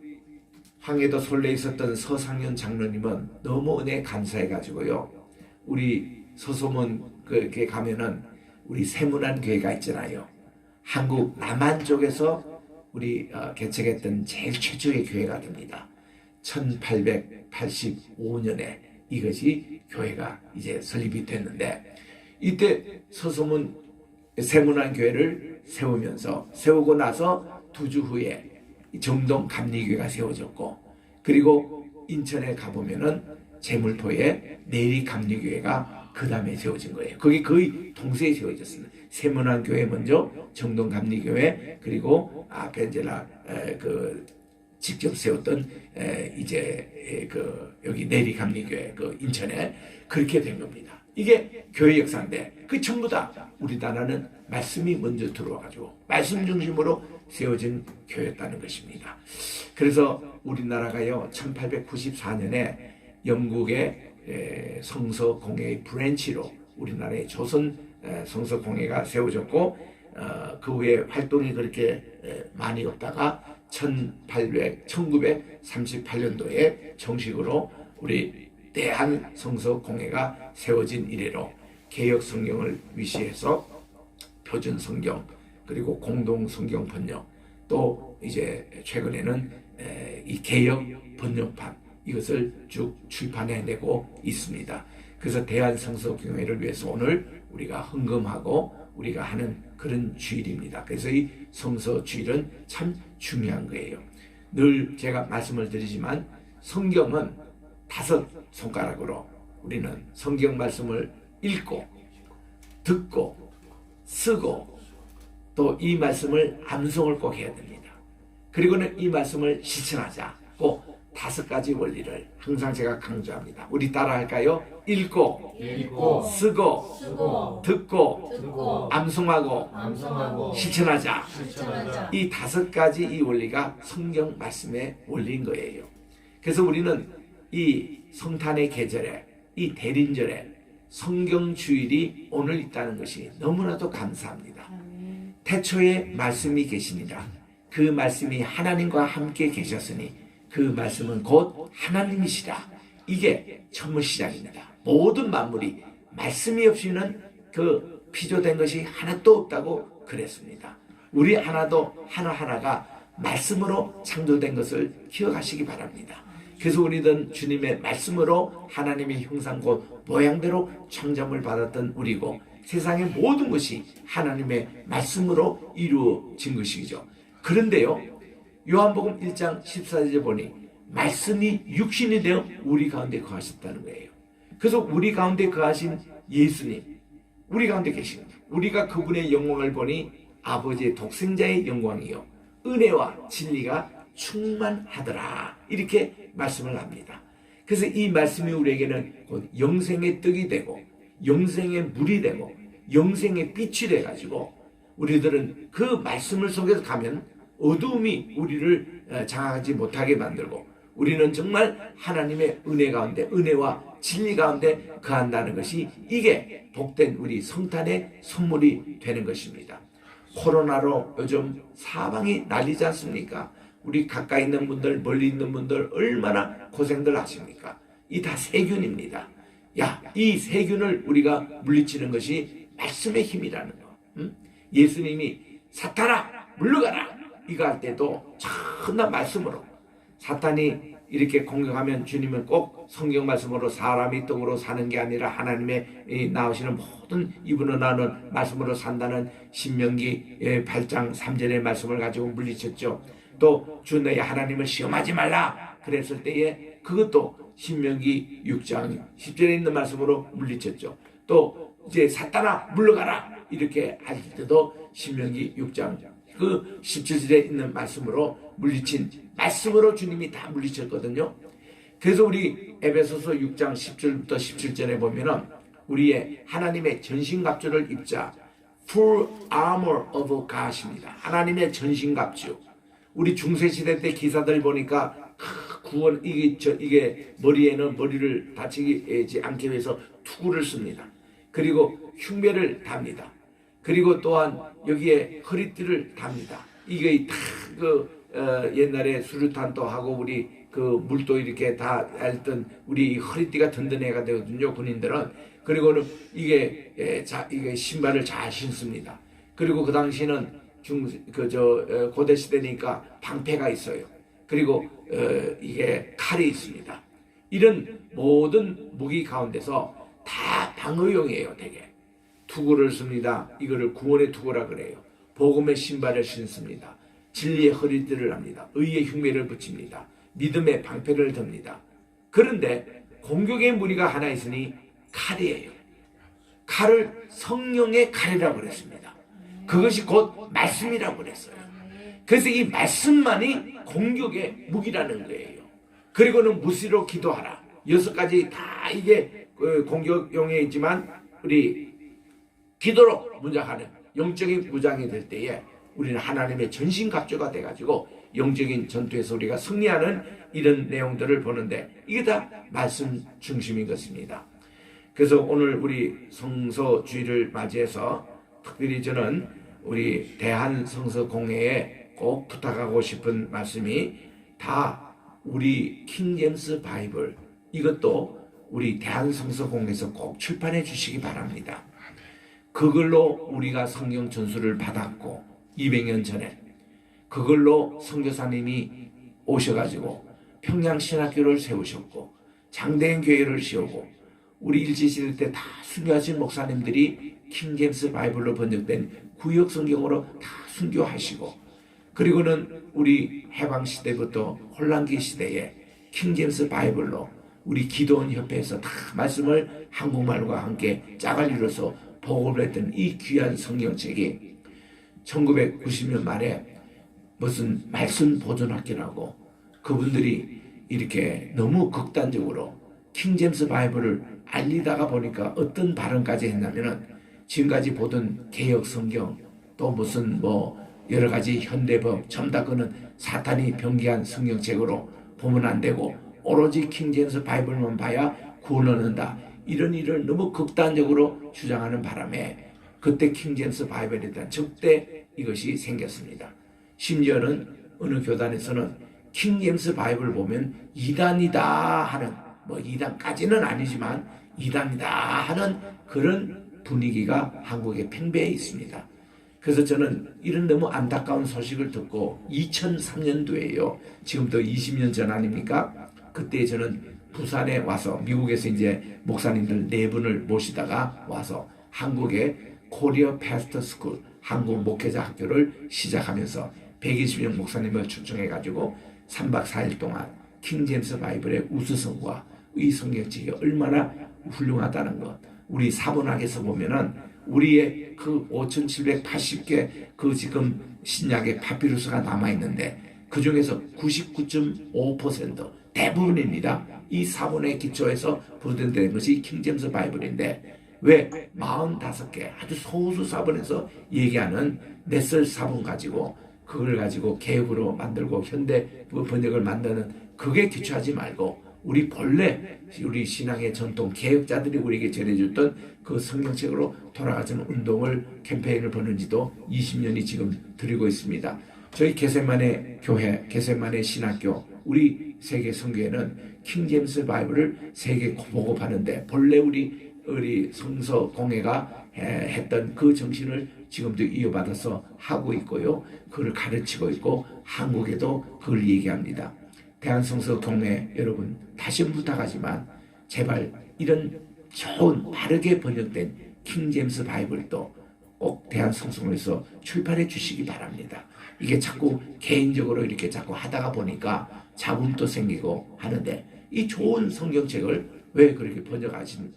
황해도 솔레에 있었던 서상현 장로님은 너무 은혜에 감사해가지고요, 우리 서소문 그게 가면은 우리 세문안 교회가 있잖아요. 한국 남한 쪽에서 우리 개척했던 제일 최초의 교회가 됩니다. 1885년에 이것이 교회가 이제 설립이 됐는데, 이때 서소문 세문안 교회를 세우고 나서 2주 후에 정동 감리교회가 세워졌고, 그리고 인천에 가보면은 제물포에 내리 감리교회가 그 다음에 세워진 거예요. 거기 거의 동시에 세워졌습니다. 세문안교회 먼저, 정동감리교회, 그리고 앞에 이제 그 직접 세웠던 이제 그 여기 내리 감리교회 그 인천에 그렇게 된 겁니다. 이게 교회 역사인데 그 전부 다 우리나라는 말씀이 먼저 들어와가지고 말씀 중심으로 세워진 교회였다는 것입니다. 그래서 우리나라가요 1894년에 영국의 성서공회의 브랜치로 우리나라의 조선 성서공회가 세워졌고 그 후에 활동이 그렇게 많이 없다가 1938년도에 정식으로 우리 대한성서공회가 세워진 이래로 개역 성경을 위시해서 표준 성경 그리고 공동 성경 번역 또 이제 최근에는 이 개역 번역판 이것을 쭉 출판해내고 있습니다. 그래서 대한성서공회를 위해서 오늘 우리가 헌금하고 우리가 하는 그런 주일입니다. 그래서 이 성서 주일은 참 중요한 거예요. 늘 제가 말씀을 드리지만 성경은 5 손가락으로 우리는 성경 말씀을 읽고 듣고 쓰고 또 이 말씀을 암송을 꼭 해야 됩니다. 그리고는 이 말씀을 실천하자. 꼭 5가지 원리를 항상 제가 강조합니다. 우리 따라 할까요? 읽고 쓰고 듣고 암송하고 실천하자. 이 5가지 이 원리가 성경 말씀의 원리인 거예요. 그래서 우리는 이 성탄의 계절에 이 대림절에 성경 주일이 오늘 있다는 것이 너무나도 감사합니다. 태초에 말씀이 계시니라. 그 말씀이 하나님과 함께 계셨으니 그 말씀은 곧 하나님이시라. 이게 처음 시작입니다. 모든 만물이 말씀이 없이는 그 피조된 것이 하나도 없다고 그랬습니다. 우리 하나하나가 말씀으로 창조된 것을 기억하시기 바랍니다. 그래서 우리는 주님의 말씀으로 하나님의 형상 곧 모양대로 창조를 받았던 우리고 세상의 모든 것이 하나님의 말씀으로 이루어진 것이죠. 그런데요 요한복음 1장 14절에 보니 말씀이 육신이 되어 우리 가운데 거하셨다는 거예요. 그래서 우리 가운데 거하신 예수님 우리 가운데 계십니다. 우리가 그분의 영광을 보니 아버지의 독생자의 영광이요 은혜와 진리가 충만하더라 이렇게 말씀을 합니다. 그래서 이 말씀이 우리에게는 곧 영생의 떡이 되고 영생의 물이 되고 영생의 빛이 돼가지고 우리들은 그 말씀을 속에서 가면 어두움이 우리를 장악하지 못하게 만들고 우리는 정말 하나님의 은혜 가운데 은혜와 진리 가운데 거한다는 것이 이게 복된 우리 성탄의 선물이 되는 것입니다. 코로나로 요즘 사방이 난리지 않습니까? 우리 가까이 있는 분들 멀리 있는 분들 얼마나 고생들 하십니까? 이 다 세균입니다. 이 세균을 우리가 물리치는 것이 말씀의 힘이라는 거. 예수님이 사탄아 물러가라 이거 할 때도 전나 말씀으로 사탄이 이렇게 공격하면 주님은 꼭 성경 말씀으로 사람이 떡으로 사는 게 아니라 하나님의 나오시는 모든 입으로 나오는 말씀으로 산다는 신명기 8장 3절의 말씀을 가지고 물리쳤죠. 또 주 너희 하나님을 시험하지 말라 그랬을 때에 그것도 신명기 6장 10절에 있는 말씀으로 물리쳤죠. 또 이제 사탄아 물러가라 이렇게 할 때도 신명기 6장 그 17절에 있는 말씀으로 물리친 말씀으로 주님이 다 물리쳤거든요. 그래서 우리 에베소서 6장 10절부터 17절에 보면은 우리의 하나님의 전신갑주를 입자 full armor of God입니다. 하나님의 전신갑주. 우리 중세시대 때 기사들 보니까 구원 이게 머리에는 머리를 다치지 않기 위해서 투구를 씁니다. 그리고 흉배를 답니다. 그리고 또한 여기에 허리띠를 답니다. 이게 다 옛날에 수류탄도 하고 우리 그 물도 이렇게 다 앓던 우리 허리띠가 든든해가 되거든요. 군인들은. 그리고는 이게 신발을 잘 신습니다. 그리고 그 당시는 고대 시대니까 방패가 있어요. 그리고 이게 칼이 있습니다. 이런 모든 무기 가운데서 다 방어용이에요. 되게 투구를 씁니다. 이거를 구원의 투구라 그래요. 복음의 신발을 신습니다. 진리의 허리띠를 합니다. 의의 흉매를 붙입니다. 믿음의 방패를 듭니다. 그런데 공격의 무리가 하나 있으니 칼이에요. 칼을 성령의 칼이라고 그랬습니다. 그것이 곧 말씀이라고 그랬어요. 그래서 이 말씀만이 공격의 무기라는 거예요. 그리고는 무시로 기도하라. 6가지 다 이게 공격용에 있지만 우리 기도로 문장하는 영적인 무장이 될 때에 우리는 하나님의 전신갑주가 돼가지고 영적인 전투에서 우리가 승리하는 이런 내용들을 보는데 이게 다 말씀 중심인 것입니다. 그래서 오늘 우리 성서주의를 맞이해서 특별히 저는 우리 대한성서공회에 꼭 부탁하고 싶은 말씀이 다 우리 킹제임스 바이블 이것도 우리 대한성서공회에서 꼭 출판해 주시기 바랍니다. 그걸로 우리가 성경 전수를 받았고 200년 전에 그걸로 선교사님이 오셔가지고 평양신학교를 세우셨고 장대인 교회를 세우고 우리 일제시대 때 다 순교하신 목사님들이 킹제임스 바이블로 번역된 구역 성경으로 다 순교하시고 그리고는 우리 해방시대부터 혼란기 시대에 킹제임스 바이블로 우리 기도원 협회에서 다 말씀을 한국말과 함께 짝을 이뤄서 보고를 했던 이 귀한 성경책이 1990년 말에 무슨 말씀 보존학교라고 그분들이 이렇게 너무 극단적으로 킹제임스 바이블을 알리다가 보니까 어떤 발언까지 했냐면은 지금까지 보던 개혁 성경 또 무슨 뭐 여러 가지 현대법 전다 그는 사탄이 병기한 성경책으로 보면 안 되고 오로지 킹제임스 바이블만 봐야 구원을 얻는다. 이런 일을 너무 극단적으로 주장하는 바람에 그때 킹제임스 바이블에 대한 적대 이것이 생겼습니다. 심지어는 어느 교단에서는 킹제임스 바이블 보면 이단이다 하는 뭐 이단까지는 아니지만 이단이다 하는 그런 분위기가 한국에 팽배해 있습니다. 그래서 저는 이런 너무 안타까운 소식을 듣고 2003년도에요. 지금부터 20년 전 아닙니까? 그때 저는 부산에 와서 미국에서 이제 목사님들 4분을 모시다가 와서 한국의 코리아 패스터 스쿨 한국 목회자 학교를 시작하면서 120명 목사님을 초청해가지고 3박 4일 동안 킹제임스 바이블의 우수성과 이 성경책이 얼마나 훌륭하다는 것 우리 사본학에서 보면은 우리의 그 5780개 그 지금 신약의 파피루스가 남아있는데 그 중에서 99.5% 대부분입니다. 이 사본의 기초에서 부르된 것이 킹제임스 바이블인데 왜 45개 아주 소수 사본에서 얘기하는 넷설 사본 가지고 그걸 가지고 개혁으로 만들고 현대 번역을 만드는 그게 기초하지 말고 우리 본래 우리 신앙의 전통 개혁자들이 우리에게 전해줬던 그 성경책으로 돌아가자는 운동을 캠페인을 보는 지도 20년이 지금 드리고 있습니다. 저희 게세만의 교회, 게세만의 신학교, 우리 세계 선교회는 킹제임스 바이블을 세계 보급하는데 본래 우리 성서 공회가 했던 그 정신을 지금도 이어받아서 하고 있고요. 그걸 가르치고 있고 한국에도 그걸 얘기합니다. 대한성서 동네 여러분 다시 부탁하지만 제발 이런 좋은 바르게 번역된 킹제임스 바이블도 꼭 대한성서에서 출판해 주시기 바랍니다. 이게 자꾸 개인적으로 이렇게 자꾸 하다가 보니까 자금도 생기고 하는데 이 좋은 성경책을 왜 그렇게 번역하시는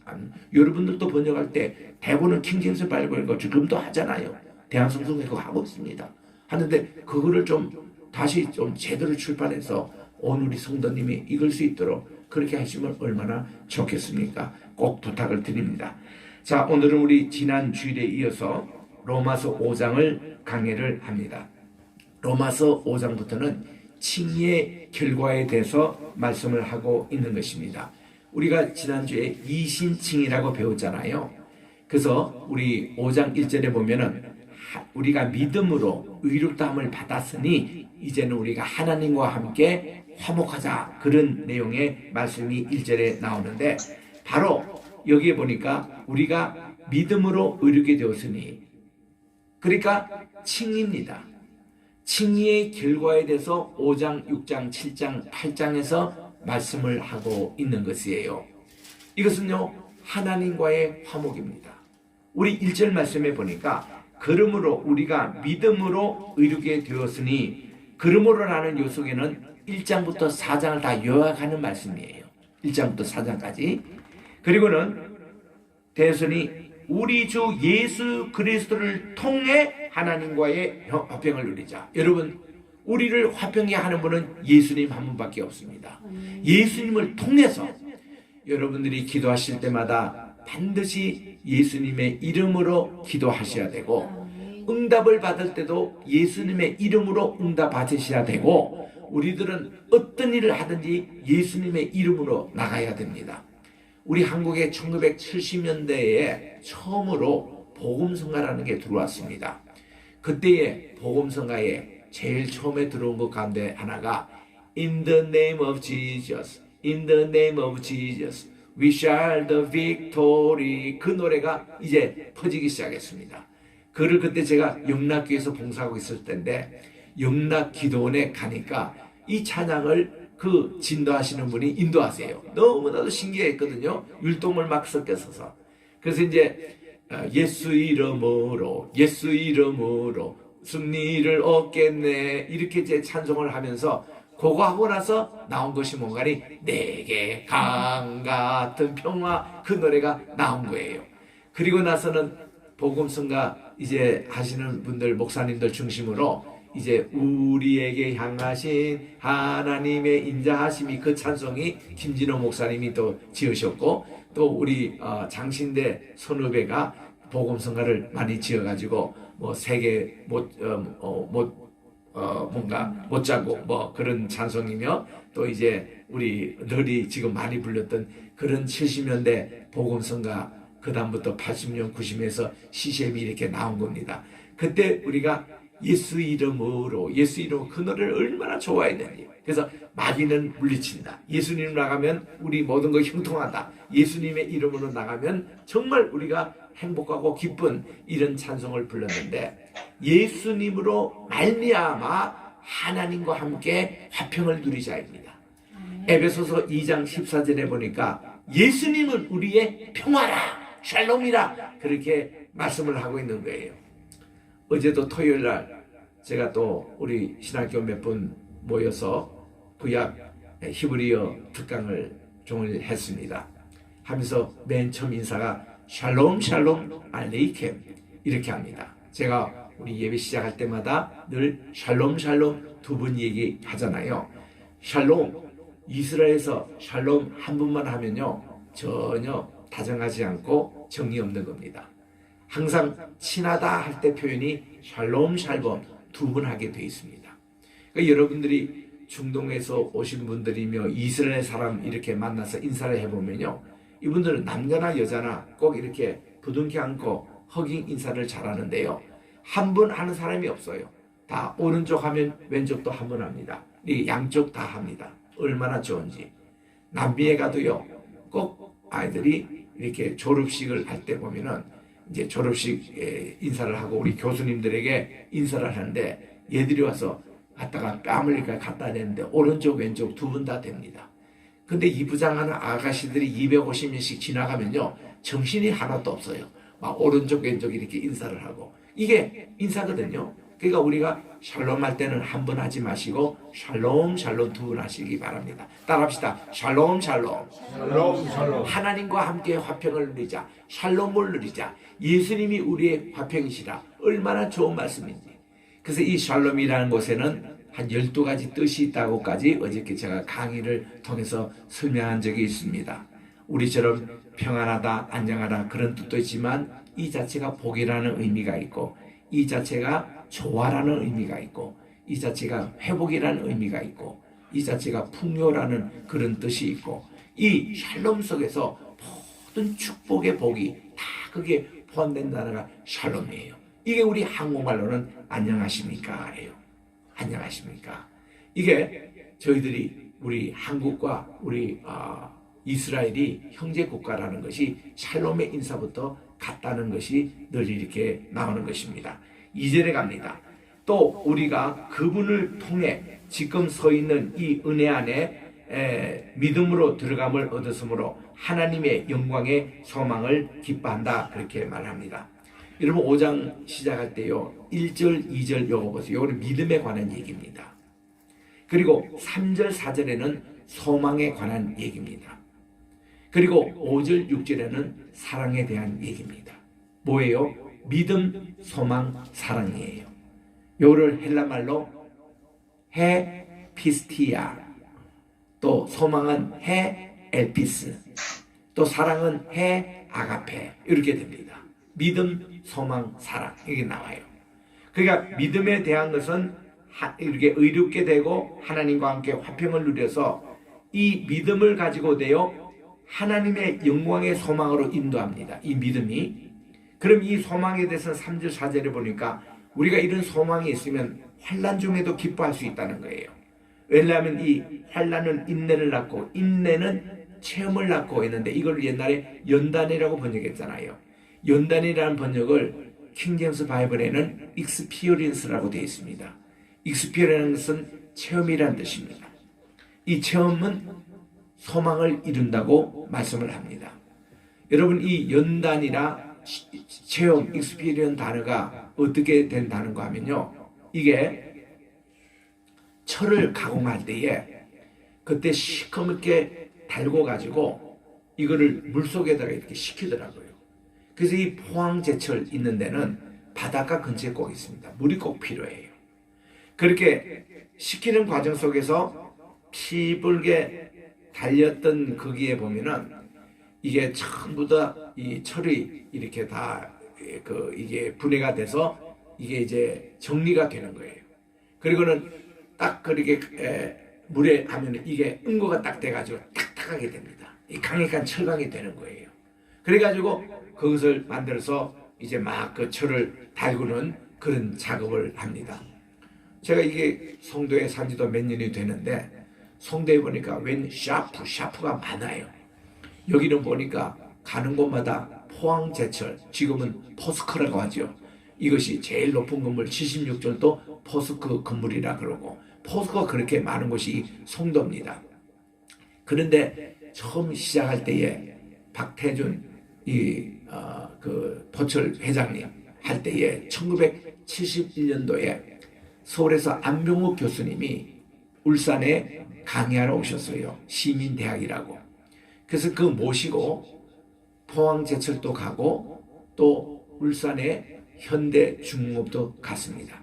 여러분들도 번역할 때 대부분은 킹제임스 바이블 거 지금도 하잖아요. 대한성서에 그거 하고 있습니다. 하는데 그거를 좀 다시 좀 제대로 출판해서 온 우리 성도님이 읽을 수 있도록 그렇게 하시면 얼마나 좋겠습니까? 꼭 부탁을 드립니다. 자, 오늘은 우리 지난 주일에 이어서 로마서 5장을 강해를 합니다. 로마서 5장부터는 칭의의 결과에 대해서 말씀을 하고 있는 것입니다. 우리가 지난주에 이신칭의라고 배웠잖아요. 그래서 우리 5장 1절에 보면은 우리가 믿음으로 의롭다함을 받았으니 이제는 우리가 하나님과 함께 화목하자 그런 내용의 말씀이 1절에 나오는데 바로 여기에 보니까 우리가 믿음으로 의롭게 되었으니 그러니까 칭의입니다. 칭의의 결과에 대해서 5장, 6장, 7장, 8장에서 말씀을 하고 있는 것이에요. 이것은요 하나님과의 화목입니다. 우리 1절 말씀에 보니까 그러므로 우리가 믿음으로 의롭게 되었으니 그러므로라는 요 속에는 1장부터 4장을 다 요약하는 말씀이에요. 1장부터 4장까지. 그리고는 대선이 우리 주 예수 그리스도를 통해 하나님과의 화평을 누리자. 여러분, 우리를 화평케 하는 분은 예수님 한 분밖에 없습니다. 예수님을 통해서 여러분들이 기도하실 때마다 반드시 예수님의 이름으로 기도하셔야 되고, 응답을 받을 때도 예수님의 이름으로 응답 받으셔야 되고, 우리들은 어떤 일을 하든지 예수님의 이름으로 나가야 됩니다. 우리 한국에 1970년대에 처음으로 복음성가라는 게 들어왔습니다. 그때의 복음성가에 제일 처음에 들어온 것 가운데 하나가 In the name of Jesus, In the name of Jesus, We shall the victory. 그 노래가 이제 퍼지기 시작했습니다. 그를 그때 제가 영락교에서 봉사하고 있을 때인데, 영락기도원에 가니까 이 찬양을 그 진도하시는 분이 인도하세요. 너무나도 신기했거든요. 율동을 막 섞여서. 그래서 이제 예수 이름으로 예수 이름으로 승리를 얻겠네, 이렇게 이제 찬송을 하면서 그거 하고 나서 나온 것이 뭔가니 내게 강 같은 평화, 그 노래가 나온 거예요. 그리고 나서는 복음성가 이제 하시는 분들, 목사님들 중심으로 이제 우리에게 향하신 하나님의 인자하심이, 그 찬송이 김진호 목사님이 또 지으셨고, 또 우리 장신대 선후배가 복음성가를 많이 지어가지고 뭐 세계 뭔가 못 자고 뭐 그런 찬송이며, 또 이제 우리 널이 지금 많이 불렸던 그런 70년대 복음성가, 그 다음부터 80년 90년에서 CCM이 이렇게 나온 겁니다. 그때 우리가 예수 이름으로 예수 이름, 그 노래를 얼마나 좋아했는지. 그래서 마귀는 물리친다, 예수님 나가면 우리 모든 거 형통한다, 예수님의 이름으로 나가면 정말 우리가 행복하고 기쁜, 이런 찬송을 불렀는데, 예수님으로 말미암아 하나님과 함께 화평을 누리자입니다. 에베소서 2장 14절에 보니까 예수님은 우리의 평화라, 샬롬이라, 그렇게 말씀을 하고 있는 거예요. 어제도 토요일 날 제가 또 우리 신학교 몇 분 모여서 구약 히브리어 특강을 종을 했습니다. 하면서 맨 처음 인사가 샬롬 샬롬 알레이켐, 이렇게 합니다. 제가 우리 예배 시작할 때마다 늘 샬롬 샬롬 두 번 얘기하잖아요. 샬롬, 이스라엘에서 샬롬 한 번만 하면요 전혀 다정하지 않고 정이 없는 겁니다. 항상 친하다 할 때 표현이 샬롬 샬롬 두 번 하게 돼 있습니다. 그러니까 여러분들이 중동에서 오신 분들이며 이스라엘 사람 이렇게 만나서 인사를 해보면요, 이분들은 남자나 여자나 꼭 이렇게 부둥켜 안고 허깅 인사를 잘하는데요, 한 번 하는 사람이 없어요. 다 오른쪽 하면 왼쪽도 한 번 합니다. 이 양쪽 다 합니다. 얼마나 좋은지. 남미에 가도요, 꼭 아이들이 이렇게 졸업식을 할 때 보면은 이제 졸업식 인사를 하고 우리 교수님들에게 인사를 하는데, 얘들이 와서 갖다가 뺨을 이렇게 갖다 대는데 오른쪽 왼쪽 두 분 다 됩니다. 근데 이 부장하는 아가씨들이 250명씩 지나가면요 정신이 하나도 없어요. 막 오른쪽 왼쪽 이렇게 인사를 하고, 이게 인사거든요. 그러니까 우리가 샬롬 할 때는 한 번 하지 마시고 샬롬 샬롬 두 번 하시기 바랍니다. 따라합시다. 샬롬 샬롬. 샬롬 샬롬. 하나님과 함께 화평을 누리자, 샬롬을 누리자. 예수님이 우리의 화평이시라. 얼마나 좋은 말씀인지. 그래서 이 샬롬이라는 곳에는 한 12가지 뜻이 있다고까지 어저께 제가 강의를 통해서 설명한 적이 있습니다. 우리처럼 평안하다, 안정하다 그런 뜻도 있지만, 이 자체가 복이라는 의미가 있고, 이 자체가 조화라는 의미가 있고, 이 자체가 회복이라는 의미가 있고, 이 자체가 풍요라는 그런 뜻이 있고, 이 샬롬 속에서 모든 축복의 복이 다 그게 포함된 단어가 샬롬이에요. 이게 우리 한국말로는 안녕하십니까 예요. 안녕하십니까. 이게 저희들이 우리 한국과 우리 이스라엘이 형제 국가라는 것이 샬롬의 인사부터 같다는 것이 늘 이렇게 나오는 것입니다. 2절에 갑니다. 또 우리가 그분을 통해 지금 서 있는 이 은혜 안에 믿음으로 들어감을 얻었으므로 하나님의 영광의 소망을 기뻐한다, 그렇게 말합니다. 여러분 5장 시작할 때요 1절 2절 요거 보세요. 요거는 믿음에 관한 얘기입니다. 그리고 3절 4절에는 소망에 관한 얘기입니다. 그리고 5절, 6절에는 사랑에 대한 얘기입니다. 뭐예요? 믿음, 소망, 사랑이에요. 요를 헬라말로 해 피스티아, 또 소망은 해 엘피스, 또 사랑은 해 아가페, 이렇게 됩니다. 믿음, 소망, 사랑, 이게 나와요. 그러니까 믿음에 대한 것은 이렇게 의롭게 되고 하나님과 함께 화평을 누려서 이 믿음을 가지고 되어 하나님의 영광의 소망으로 인도합니다. 이 믿음이. 그럼 이 소망에 대해서는 3절 4절에 보니까 우리가 이런 소망이 있으면 환난 중에도 기뻐할 수 있다는 거예요. 왜냐하면 이 환난은 인내를 낳고 인내는 체험을 낳고 했는데 이걸 옛날에 연단이라고 번역했잖아요. 연단이라는 번역을 킹제임스 바이블에는 익스피리언스라고 되어 있습니다. 익스피리언스라는 것은 체험이라는 뜻입니다. 이 체험은 소망을 이룬다고 말씀을 합니다. 여러분, 이 연단이나 체험, 익스피리언 단어가 어떻게 된 단어인가 하면요, 이게 철을 가공할 때에 그때 시커멓게 달궈 가지고 이거를 물속에다가 이렇게 식히더라고요. 그래서 이 포항제철 있는 데는 바닷가 근처에 꼭 있습니다. 물이 꼭 필요해요. 그렇게 식히는 과정 속에서 피불게 달렸던 거기에 보면은 이게 전부 다 이 철이 이렇게 다 이게 분해가 돼서 이게 이제 정리가 되는 거예요. 그리고는 딱 그렇게 물에 하면 이게 응고가 딱 돼가지고 딱딱하게 됩니다. 이 강력한 철강이 되는 거예요. 그래가지고 그것을 만들어서 이제 막 그 철을 달구는 그런 작업을 합니다. 제가 이게 송도에 산 지도 몇 년이 되는데 송도에 보니까 웬 샤프가 많아요. 여기는 보니까 가는 곳마다 포항제철, 지금은 포스코라고 하죠. 이것이 제일 높은 건물 76절도 포스코 건물이라 그러고 포스코가 그렇게 많은 곳이 송도입니다. 그런데 처음 시작할 때에 박태준 그 포철 회장님 할 때에 1971년도에 서울에서 안병욱 교수님이 울산에 강의하러 오셨어요. 시민대학이라고. 그래서 그 모시고 포항제철도 가고 또 울산에 현대중공업도 갔습니다.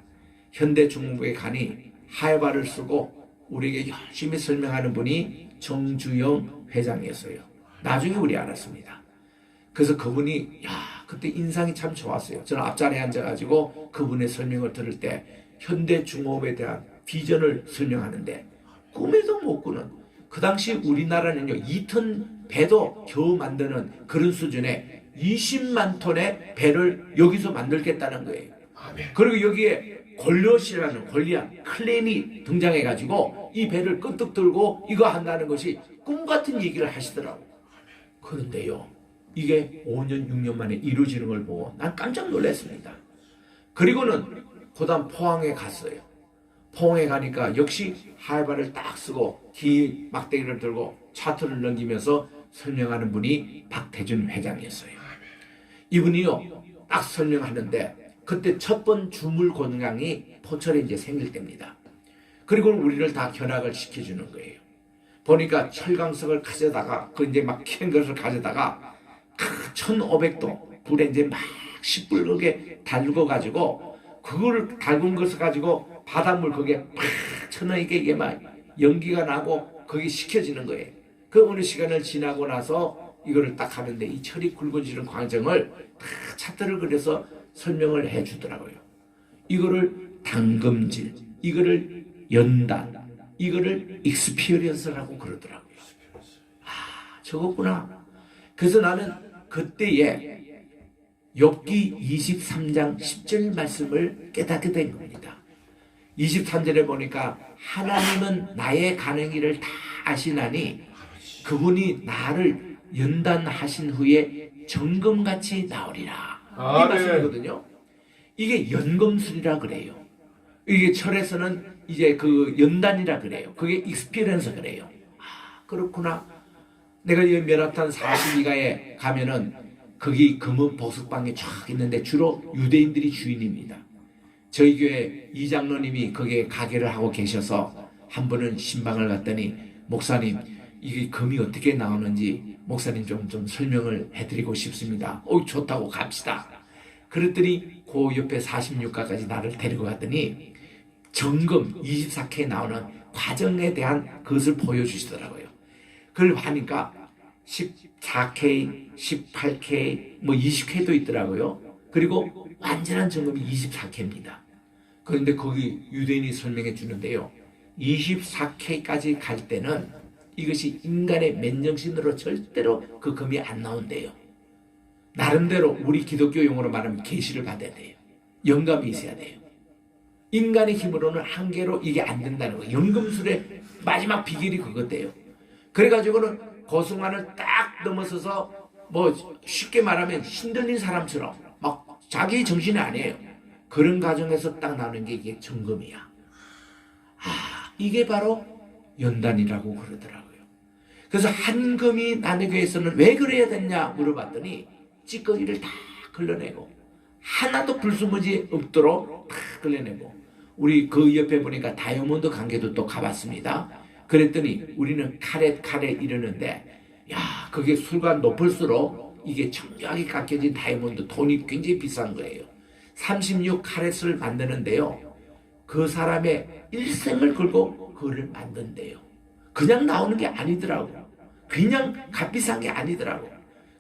현대중공업에 가니 하이바를 쓰고 우리에게 열심히 설명하는 분이 정주영 회장이었어요. 나중에 우리 알았습니다. 그래서 그분이 그때 인상이 참 좋았어요. 저는 앞자리에 앉아가지고 그분의 설명을 들을 때 현대중공업에 대한 비전을 설명하는데 꿈에도 못 꾸는, 그 당시 우리나라는요 2톤 배도 겨우 만드는 그런 수준의 20만 톤의 배를 여기서 만들겠다는 거예요. 그리고 여기에 골리앗이라는 클랜이 등장해가지고 이 배를 끄떡 들고 이거 한다는 것이 꿈같은 얘기를 하시더라고요. 그런데요, 이게 5년 6년 만에 이루어지는 걸 보고 난 깜짝 놀랐습니다. 그리고는 그 다음 포항에 갔어요. 포항에 가니까 역시 하이바를 딱 쓰고 긴 막대기를 들고 차트를 넘기면서 설명하는 분이 박태준 회장이었어요. 이분이요 딱 설명하는데 그때 첫 번 주물 공장이 포철에 이제 생길 때입니다. 그리고 우리를 다 견학을 시켜주는 거예요. 보니까 철강석을 가져다가 그 이제 막 캔 것을 가져다가 1500도 불에 이제 막 시뻘겋게 달궈 가지고 그걸 달군 것을 가지고 바닷물 거기에 팍 쳐넣으니까 이게 막 연기가 나고 거기 식혀지는 거예요. 그 어느 시간을 지나고 나서 이거를 딱 하는데 이 철이 굵어지는 과정을 다 차트를 그려서 설명을 해 주더라고요. 이거를 당금질, 이거를 연단, 이거를 익스피리언스라고 그러더라고요. 저거구나. 그래서 나는 그때에 욥기 23장 10절 말씀을 깨닫게 된 겁니다. 23절에 보니까 하나님은 나의 가는 길을 다 아시나니 그분이 나를 연단하신 후에 정금같이 나오리라. 이 말씀이거든요. 이게 연금술이라 그래요. 이게 철에서는 이제 그 연단이라 그래요. 그게 익스피리언스 그래요. 그렇구나. 내가 이 메라탄 42가에 가면은 거기 금은 보석방이 쫙 있는데 주로 유대인들이 주인입니다. 저희 교회 이장로님이 거기에 가게를 하고 계셔서 한 번은 신방을 갔더니 목사님 이게 금이 어떻게 나오는지 목사님 좀 설명을 해드리고 싶습니다. 좋다고 갑시다. 그랬더니 그 옆에 46가까지 나를 데리고 갔더니 정금 24K 나오는 과정에 대한 것을 보여주시더라고요. 그걸 하니까 14K, 18K, 뭐 20K도 있더라고요. 그리고 완전한 점검이 24K입니다. 그런데 거기 유대인이 설명해 주는데요. 24K까지 갈 때는 이것이 인간의 맨정신으로 절대로 그 금이 안 나온대요. 나름대로 우리 기독교 용어로 말하면 계시를 받아야 돼요. 영감이 있어야 돼요. 인간의 힘으로는 한계로 이게 안 된다는 거예요. 연금술의 마지막 비결이 그것대요. 그래가지고는 고승환을 딱 넘어서서 뭐 쉽게 말하면 힘들린 사람처럼 막 자기 정신이 아니에요. 그런 과정에서 딱 나오는 게 이게 점검이야. 이게 바로 연단이라고 그러더라고요. 그래서 한 금이 남의 교회에서는 왜 그래야 됐냐 물어봤더니 찌꺼기를 다 걸러내고 하나도 불순물이 없도록 다 걸러내고, 우리 그 옆에 보니까 다이아몬드 관계도 또 가봤습니다. 그랬더니 우리는 카렛 이러는데, 야, 그게 술과 높을수록 이게 청량하게 깎여진 다이아몬드 돈이 굉장히 비싼 거예요. 36카렛을 만드는데요, 그 사람의 일생을 걸고 그거를 만든대요. 그냥 나오는 게 아니더라고. 그냥 값비싼 게 아니더라고.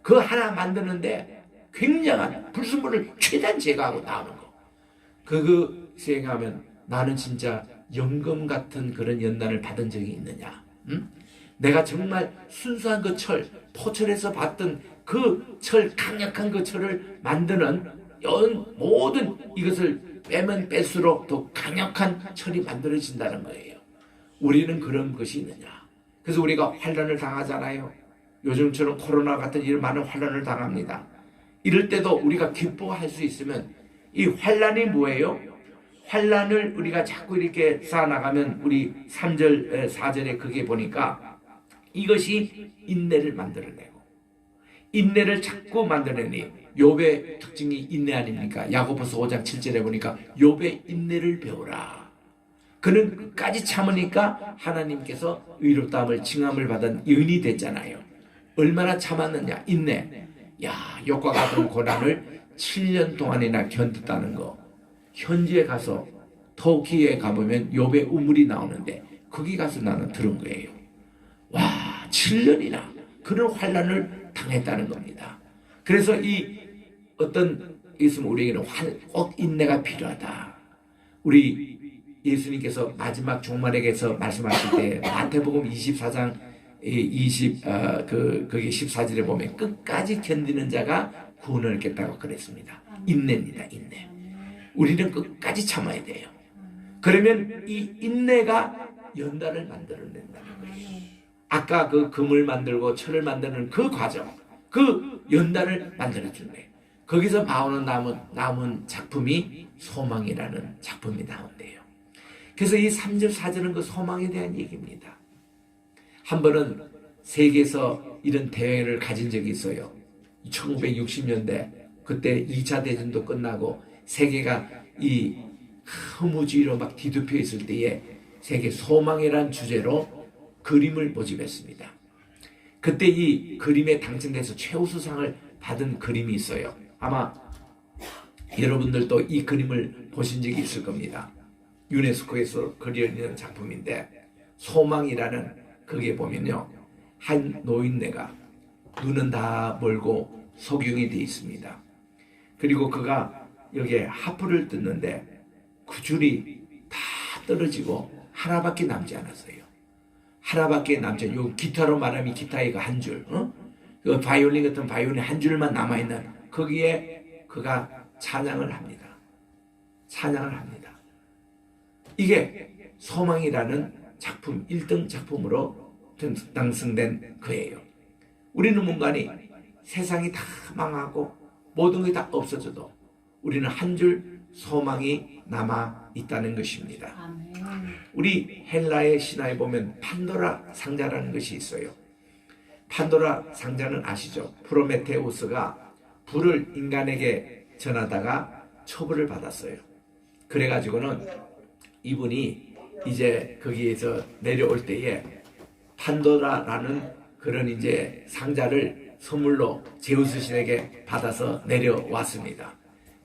그 하나 만드는데 굉장한 불순물을 최대한 제거하고 나오는 거. 그거 생각하면 나는 진짜 연금 같은 그런 연단을 받은 적이 있느냐? 응? 내가 정말 순수한 그 철, 포철에서 봤던 그 철, 강력한 그 철을 만드는 모든 이것을 빼면 뺄수록 더 강력한 철이 만들어진다는 거예요. 우리는 그런 것이 있느냐? 그래서 우리가 환난을 당하잖아요. 요즘처럼 코로나 같은 이런 많은 환난을 당합니다. 이럴 때도 우리가 기뻐할 수 있으면, 이 환난이 뭐예요? 환난을 우리가 자꾸 이렇게 쌓아나가면 우리 3절, 4절에 그게 보니까 이것이 인내를 만들어내고, 인내를 자꾸 만들어내니 욥의 특징이 인내 아닙니까? 야고보서 5장 7절에 보니까 욥의 인내를 배우라. 그는 끝까지 참으니까 하나님께서 의롭다함을 칭함을 받은 의인이 됐잖아요. 얼마나 참았느냐? 인내. 야, 욥과 같은 고난을 7년 동안이나 견뎠다는 거. 현지에 가서 터키에 가보면 욥의 우물이 나오는데 거기 가서 나는 들은 거예요. 와, 7년이나 그런 환난을 당했다는 겁니다. 그래서 이 어떤 있으면 우리에게는 꼭 인내가 필요하다. 우리 예수님께서 마지막 종말에게서 말씀하실 때 마태복음 24장 거기 14절에 보면 끝까지 견디는 자가 구원을 얻겠다고 그랬습니다. 인내입니다. 인내. 우리는 끝까지 참아야 돼요. 그러면 이 인내가 연단을 만들어낸다는 거예요. 아까 그 금을 만들고 철을 만드는 그 과정, 그 연단을 만들어준 거예요. 거기서 남은 작품이 소망이라는 작품이 나온대요. 그래서 이 3절 4절은 그 소망에 대한 얘기입니다. 한 번은 세계에서 이런 대회를 가진 적이 있어요. 1960년대 그때 2차 대전도 끝나고 세계가 이 허무주의로 막 뒤덮여 있을 때에 세계 소망이란 주제로 그림을 모집했습니다. 그때 이 그림에 당첨돼서 최우수상을 받은 그림이 있어요. 아마 여러분들도 이 그림을 보신 적이 있을 겁니다. 유네스코에서 그려있는 작품인데, 소망이라는 거기에 보면요, 한 노인네가 눈은 다 멀고 석용이 되어 있습니다. 그리고 그가 여기에 하프를 뜯는데 그 줄이 다 떨어지고 하나밖에 남지 않았어요. 하나밖에 남지 않아요. 요 기타로 말하면 기타의 그 한 줄, 그 바이올린 같은 바이올린 한 줄만 남아있는 거기에 그가 찬양을 합니다. 찬양을 합니다. 이게 소망이라는 작품 1등 작품으로 당선된 거예요. 우리는 뭔가니 세상이 다 망하고 모든 게 다 없어져도 우리는 한 줄 소망이 남아 있다는 것입니다. 우리 헬라의 신화에 보면 판도라 상자라는 것이 있어요. 판도라 상자는 아시죠? 프로메테우스가 불을 인간에게 전하다가 처벌을 받았어요. 그래가지고는 이분이 이제 거기에서 내려올 때에 판도라라는 그런 이제 상자를 선물로 제우스 신에게 받아서 내려왔습니다.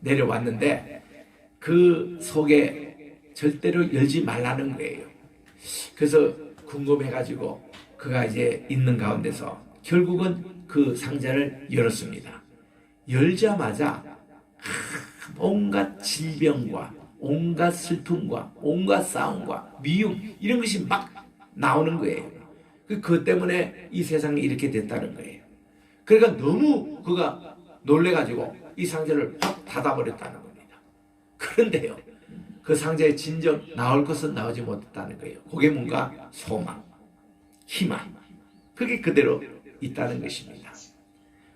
내려왔는데 그 속에 절대로 열지 말라는 거예요. 그래서 궁금해가지고 그가 이제 있는 가운데서 결국은 그 상자를 열었습니다. 열자마자 온갖 질병과 온갖 슬픔과 온갖 싸움과 미움 이런 것이 막 나오는 거예요. 그것 때문에 이 세상이 이렇게 됐다는 거예요. 그러니까 너무 그가 놀래가지고 이 상자를 확 닫아버렸다는 겁니다. 그런데요, 그 상자에 진정 나올 것은 나오지 못했다는 거예요. 그게 뭔가 소망, 희망, 그게 그대로 있다는 것입니다.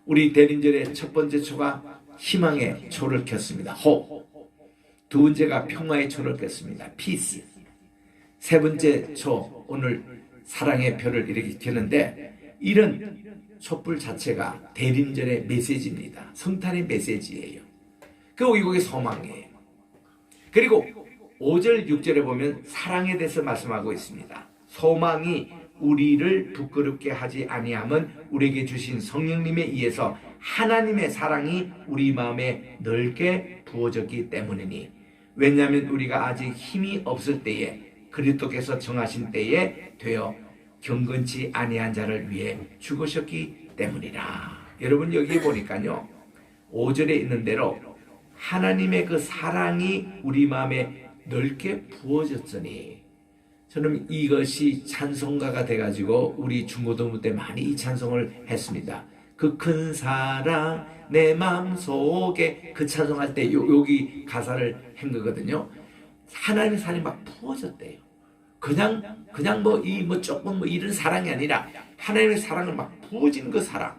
우리 대림절의 첫 번째 초가 희망의 초를 켰습니다. 호. 두 번째가 평화의 초를 켰습니다. 피스. 세 번째 초, 오늘 사랑의 표를 이렇게 켰는데, 이런 촛불 자체가 대림절의 메시지입니다. 성탄의 메시지예요. 그게 소망이에요. 그리고 5절, 6절에 보면 사랑에 대해서 말씀하고 있습니다. 소망이 우리를 부끄럽게 하지 아니함은 우리에게 주신 성령님에 의해서 하나님의 사랑이 우리 마음에 넓게 부어졌기 때문이니, 왜냐하면 우리가 아직 힘이 없을 때에 그리스도께서 정하신 때에 되어 경건치 아니한 자를 위해 죽으셨기 때문이라. 여러분 여기 보니까요, 5절에 있는 대로 하나님의 그 사랑이 우리 마음에 넓게 부어졌으니, 저는 이것이 찬송가가 돼가지고 우리 중고등부 때 많이 이 찬송을 했습니다. 그 큰 사랑 내 마음속에, 그 찬송할 때 여기 가사를 한 거거든요. 하나님의 사랑이 막 부어졌대요. 그냥 조금 이런 사랑이 아니라 하나님의 사랑을 막 부어진 그 사랑.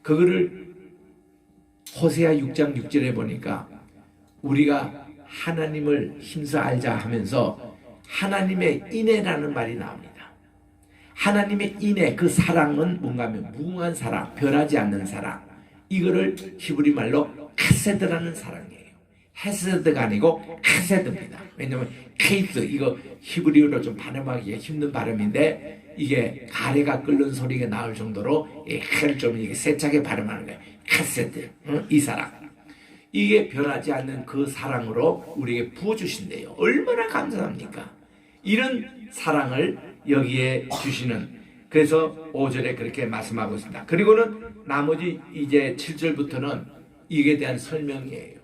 그거를 호세아 6장 6절에 보니까 우리가 하나님을 힘써 알자 하면서 하나님의 인애라는 말이 나옵니다. 하나님의 인애, 그 사랑은 뭔가 하면 무궁한 사랑, 변하지 않는 사랑. 이거를 히브리 말로 카세드라는 사랑이에요. 헤세드가 아니고 카세드입니다. 왜냐하면 케이스, 이거 히브리어로 좀 발음하기가 힘든 발음인데, 이게 가래가 끓는 소리가 나올 정도로 좀 이게 세차게 발음하는 거예요. 카세드, 이 사랑. 이게 변하지 않는 그 사랑으로 우리에게 부어주신대요. 얼마나 감사합니까? 이런 사랑을 여기에 주시는, 그래서 5절에 그렇게 말씀하고 있습니다. 그리고는 나머지 이제 7절부터는 이게 대한 설명이에요.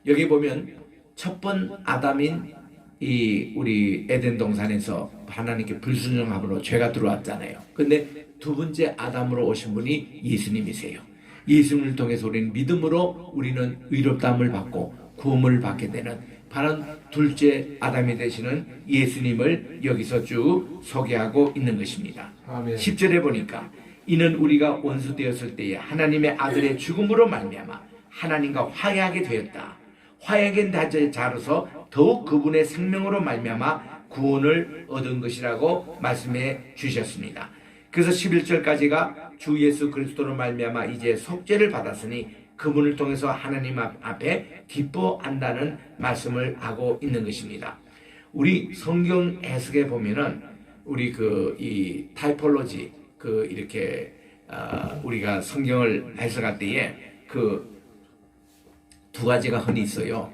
여기 보면 첫 번 아담인 이 우리 에덴 동산에서 하나님께 불순종함으로 죄가 들어왔잖아요. 근데 두 번째 아담으로 오신 분이 예수님이세요. 예수님을 통해서 우리는 믿음으로 우리는 의롭다함을 받고 구원을 받게 되는 바로 둘째 아담이 되시는 예수님을 여기서 쭉 소개하고 있는 것입니다. 아멘. 10절에 보니까 이는 우리가 원수 되었을 때에 하나님의 아들의 죽음으로 말미암아 하나님과 화해하게 되었다. 화해하게 된 자로서 더욱 그분의 생명으로 말미암아 구원을 얻은 것이라고 말씀해 주셨습니다. 그래서 11절까지가 주 예수 그리스도로 말미암아 이제 속죄를 받았으니 그분을 통해서 하나님 앞에 기뻐한다는 말씀을 하고 있는 것입니다. 우리 성경 해석에 보면은 우리 이 타이폴로지 이렇게 우리가 성경을 해석할 때에 두 가지가 흔히 있어요.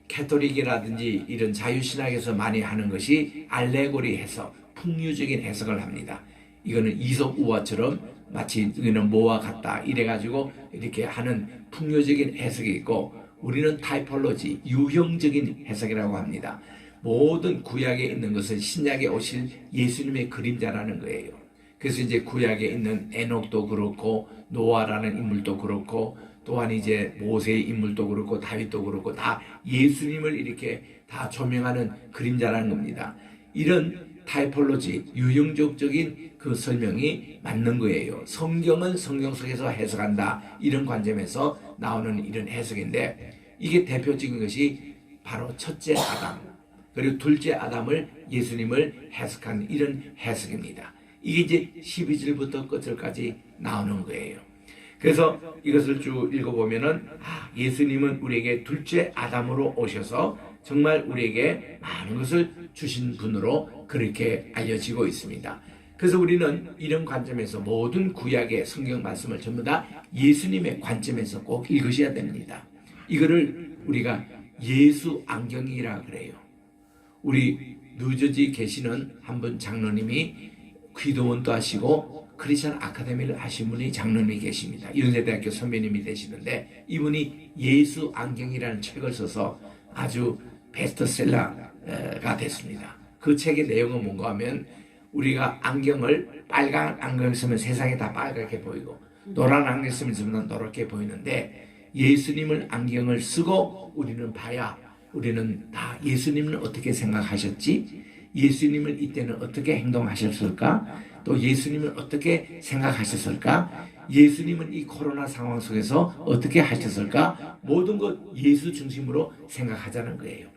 캐톨릭이라든지 이런 자유신학에서 많이 하는 것이 알레고리 해석, 풍류적인 해석을 합니다. 이거는 이솝 우화처럼 마치 이거는 뭐와 같다 이래가지고 이렇게 하는 풍요적인 해석이 있고, 우리는 타이폴로지, 유형적인 해석이라고 합니다. 모든 구약에 있는 것은 신약에 오실 예수님의 그림자라는 거예요. 그래서 이제 구약에 있는 에녹도 그렇고 노아라는 인물도 그렇고 또한 이제 모세의 인물도 그렇고 다윗도 그렇고 다 예수님을 이렇게 다 조명하는 그림자라는 겁니다. 이런 타이폴로지, 유형적인 그 설명이 맞는 거예요. 성경은 성경 속에서 해석한다, 이런 관점에서 나오는 이런 해석인데, 이게 대표적인 것이 바로 첫째 아담 그리고 둘째 아담을 예수님을 해석한 이런 해석입니다. 이게 이제 12절부터 끝절까지 나오는 거예요. 그래서 이것을 쭉 읽어보면은 예수님은 우리에게 둘째 아담으로 오셔서 정말 우리에게 많은 것을 주신 분으로 그렇게 알려지고 있습니다. 그래서 우리는 이런 관점에서 모든 구약의 성경 말씀을 전부 다 예수님의 관점에서 꼭 읽으셔야 됩니다. 이거를 우리가 예수 안경이라 그래요. 우리 뉴저지 계시는 한 분 장로님이 기도원도 하시고 크리스천 아카데미를 하신 분이 장로님이 계십니다. 연세대학교 선배님이 되시는데 이분이 예수 안경이라는 책을 써서 아주 베스트셀러가 됐습니다. 그 책의 내용은 뭔가 하면 우리가 안경을 빨간 안경을 쓰면 세상이 다 빨갛게 보이고 노란 안경을 쓰면 노랗게 보이는데 예수님을 안경을 쓰고 우리는 봐야 우리는 다 예수님은 어떻게 생각하셨지? 예수님은 이때는 어떻게 행동하셨을까? 또 예수님은 어떻게 생각하셨을까? 예수님은 이 코로나 상황 속에서 어떻게 하셨을까? 모든 것 예수 중심으로 생각하자는 거예요.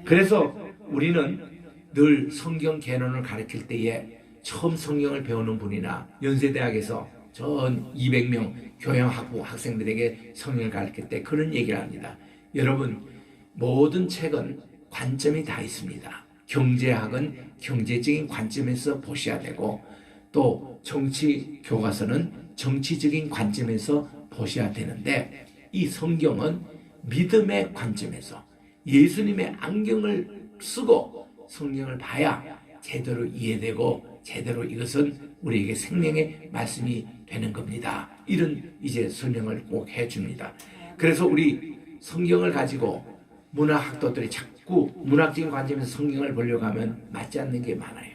그래서 우리는 늘 성경 개론을 가르칠 때에 처음 성경을 배우는 분이나 연세대학에서 전 200명 교양학부 학생들에게 성경을 가르칠 때 그런 얘기를 합니다. 여러분, 모든 책은 관점이 다 있습니다. 경제학은 경제적인 관점에서 보셔야 되고 또 정치 교과서는 정치적인 관점에서 보셔야 되는데 이 성경은 믿음의 관점에서 예수님의 안경을 쓰고 성경을 봐야 제대로 이해되고 제대로 이것은 우리에게 생명의 말씀이 되는 겁니다. 이런 이제 설명을 꼭 해줍니다. 그래서 우리 성경을 가지고 문화학도들이 자꾸 문학적인 관점에서 성경을 보려고 하면 맞지 않는 게 많아요.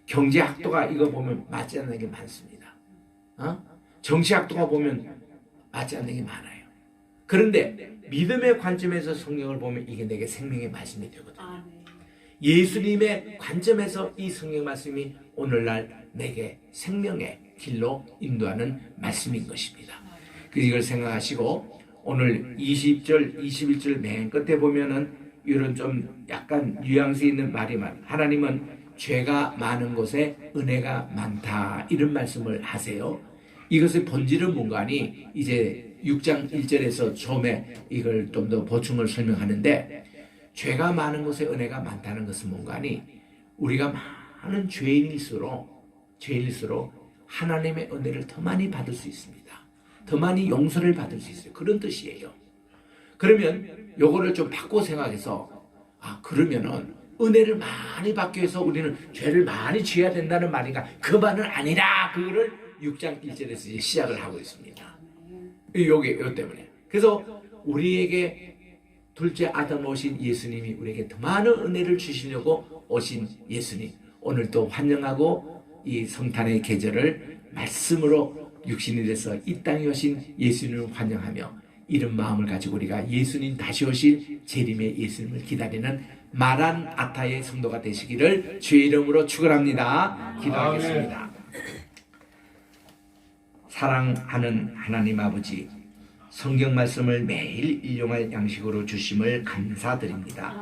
경제학도가 이거 보면 맞지 않는 게 많습니다. 정치학도가 보면 맞지 않는 게 많아요. 그런데 믿음의 관점에서 성경을 보면 이게 내게 생명의 말씀이 되거든요. 예수님의 관점에서 이 성경 말씀이 오늘날 내게 생명의 길로 인도하는 말씀인 것입니다. 그래서 이걸 생각하시고 오늘 20절, 21절 맨 끝에 보면은 이런 좀 약간 뉘앙스 있는 말이 많아요. 하나님은 죄가 많은 곳에 은혜가 많다 이런 말씀을 하세요. 이것의 본질은 뭔가 하니 이제 6장 1절에서 처음에 이걸 좀 더 보충을 설명하는데 죄가 많은 곳에 은혜가 많다는 것은 뭔가 하니 우리가 많은 죄인일수록 하나님의 은혜를 더 많이 받을 수 있습니다. 더 많이 용서를 받을 수 있어요. 그런 뜻이에요. 그러면 요거를 좀 바꿔 생각해서 그러면은 은혜를 많이 받기 위해서 우리는 죄를 많이 지어야 된다는 말인가? 그 말은 아니라 그거를 6장 1절에서 이제 시작을 하고 있습니다. 요 때문에. 그래서 우리에게 둘째 아담 오신 예수님이 우리에게 더 많은 은혜를 주시려고 오신 예수님. 오늘 또 환영하고 이 성탄의 계절을 말씀으로 육신이 돼서 이 땅에 오신 예수님을 환영하며 이런 마음을 가지고 우리가 예수님 다시 오실 재림의 예수님을 기다리는 마란아타의 성도가 되시기를 주의 이름으로 축원합니다. 기도하겠습니다. 사랑하는 하나님 아버지, 성경 말씀을 매일 일용할 양식으로 주심을 감사드립니다.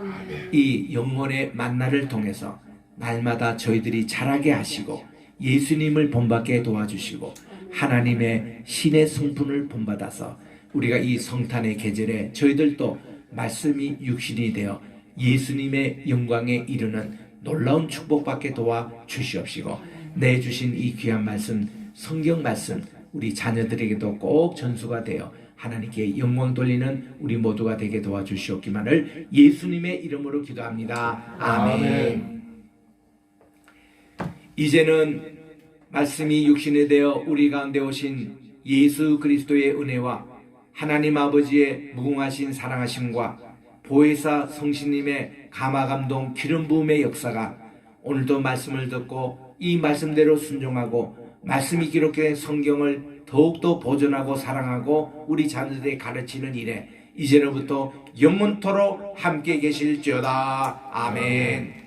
이 영혼의 만나를 통해서 날마다 저희들이 자라게 하시고 예수님을 본받게 도와주시고 하나님의 신의 성품을 본받아서 우리가 이 성탄의 계절에 저희들도 말씀이 육신이 되어 예수님의 영광에 이르는 놀라운 축복받게 도와주시옵시고 내주신 이 귀한 말씀, 성경 말씀 우리 자녀들에게도 꼭 전수가 되어 하나님께 영광 돌리는 우리 모두가 되게 도와주시옵기만을 예수님의 이름으로 기도합니다. 아멘. 이제는 말씀이 육신이 되어 우리 가운데 오신 예수 그리스도의 은혜와 하나님 아버지의 무궁하신 사랑하심과 보혜사 성신님의 감화감동 기름 부음의 역사가 오늘도 말씀을 듣고 이 말씀대로 순종하고 말씀이 기록된 성경을 더욱더 보존하고 사랑하고 우리 자녀들에게 가르치는 일에 이제로부터 영원토록 함께 계실지어다. 아멘.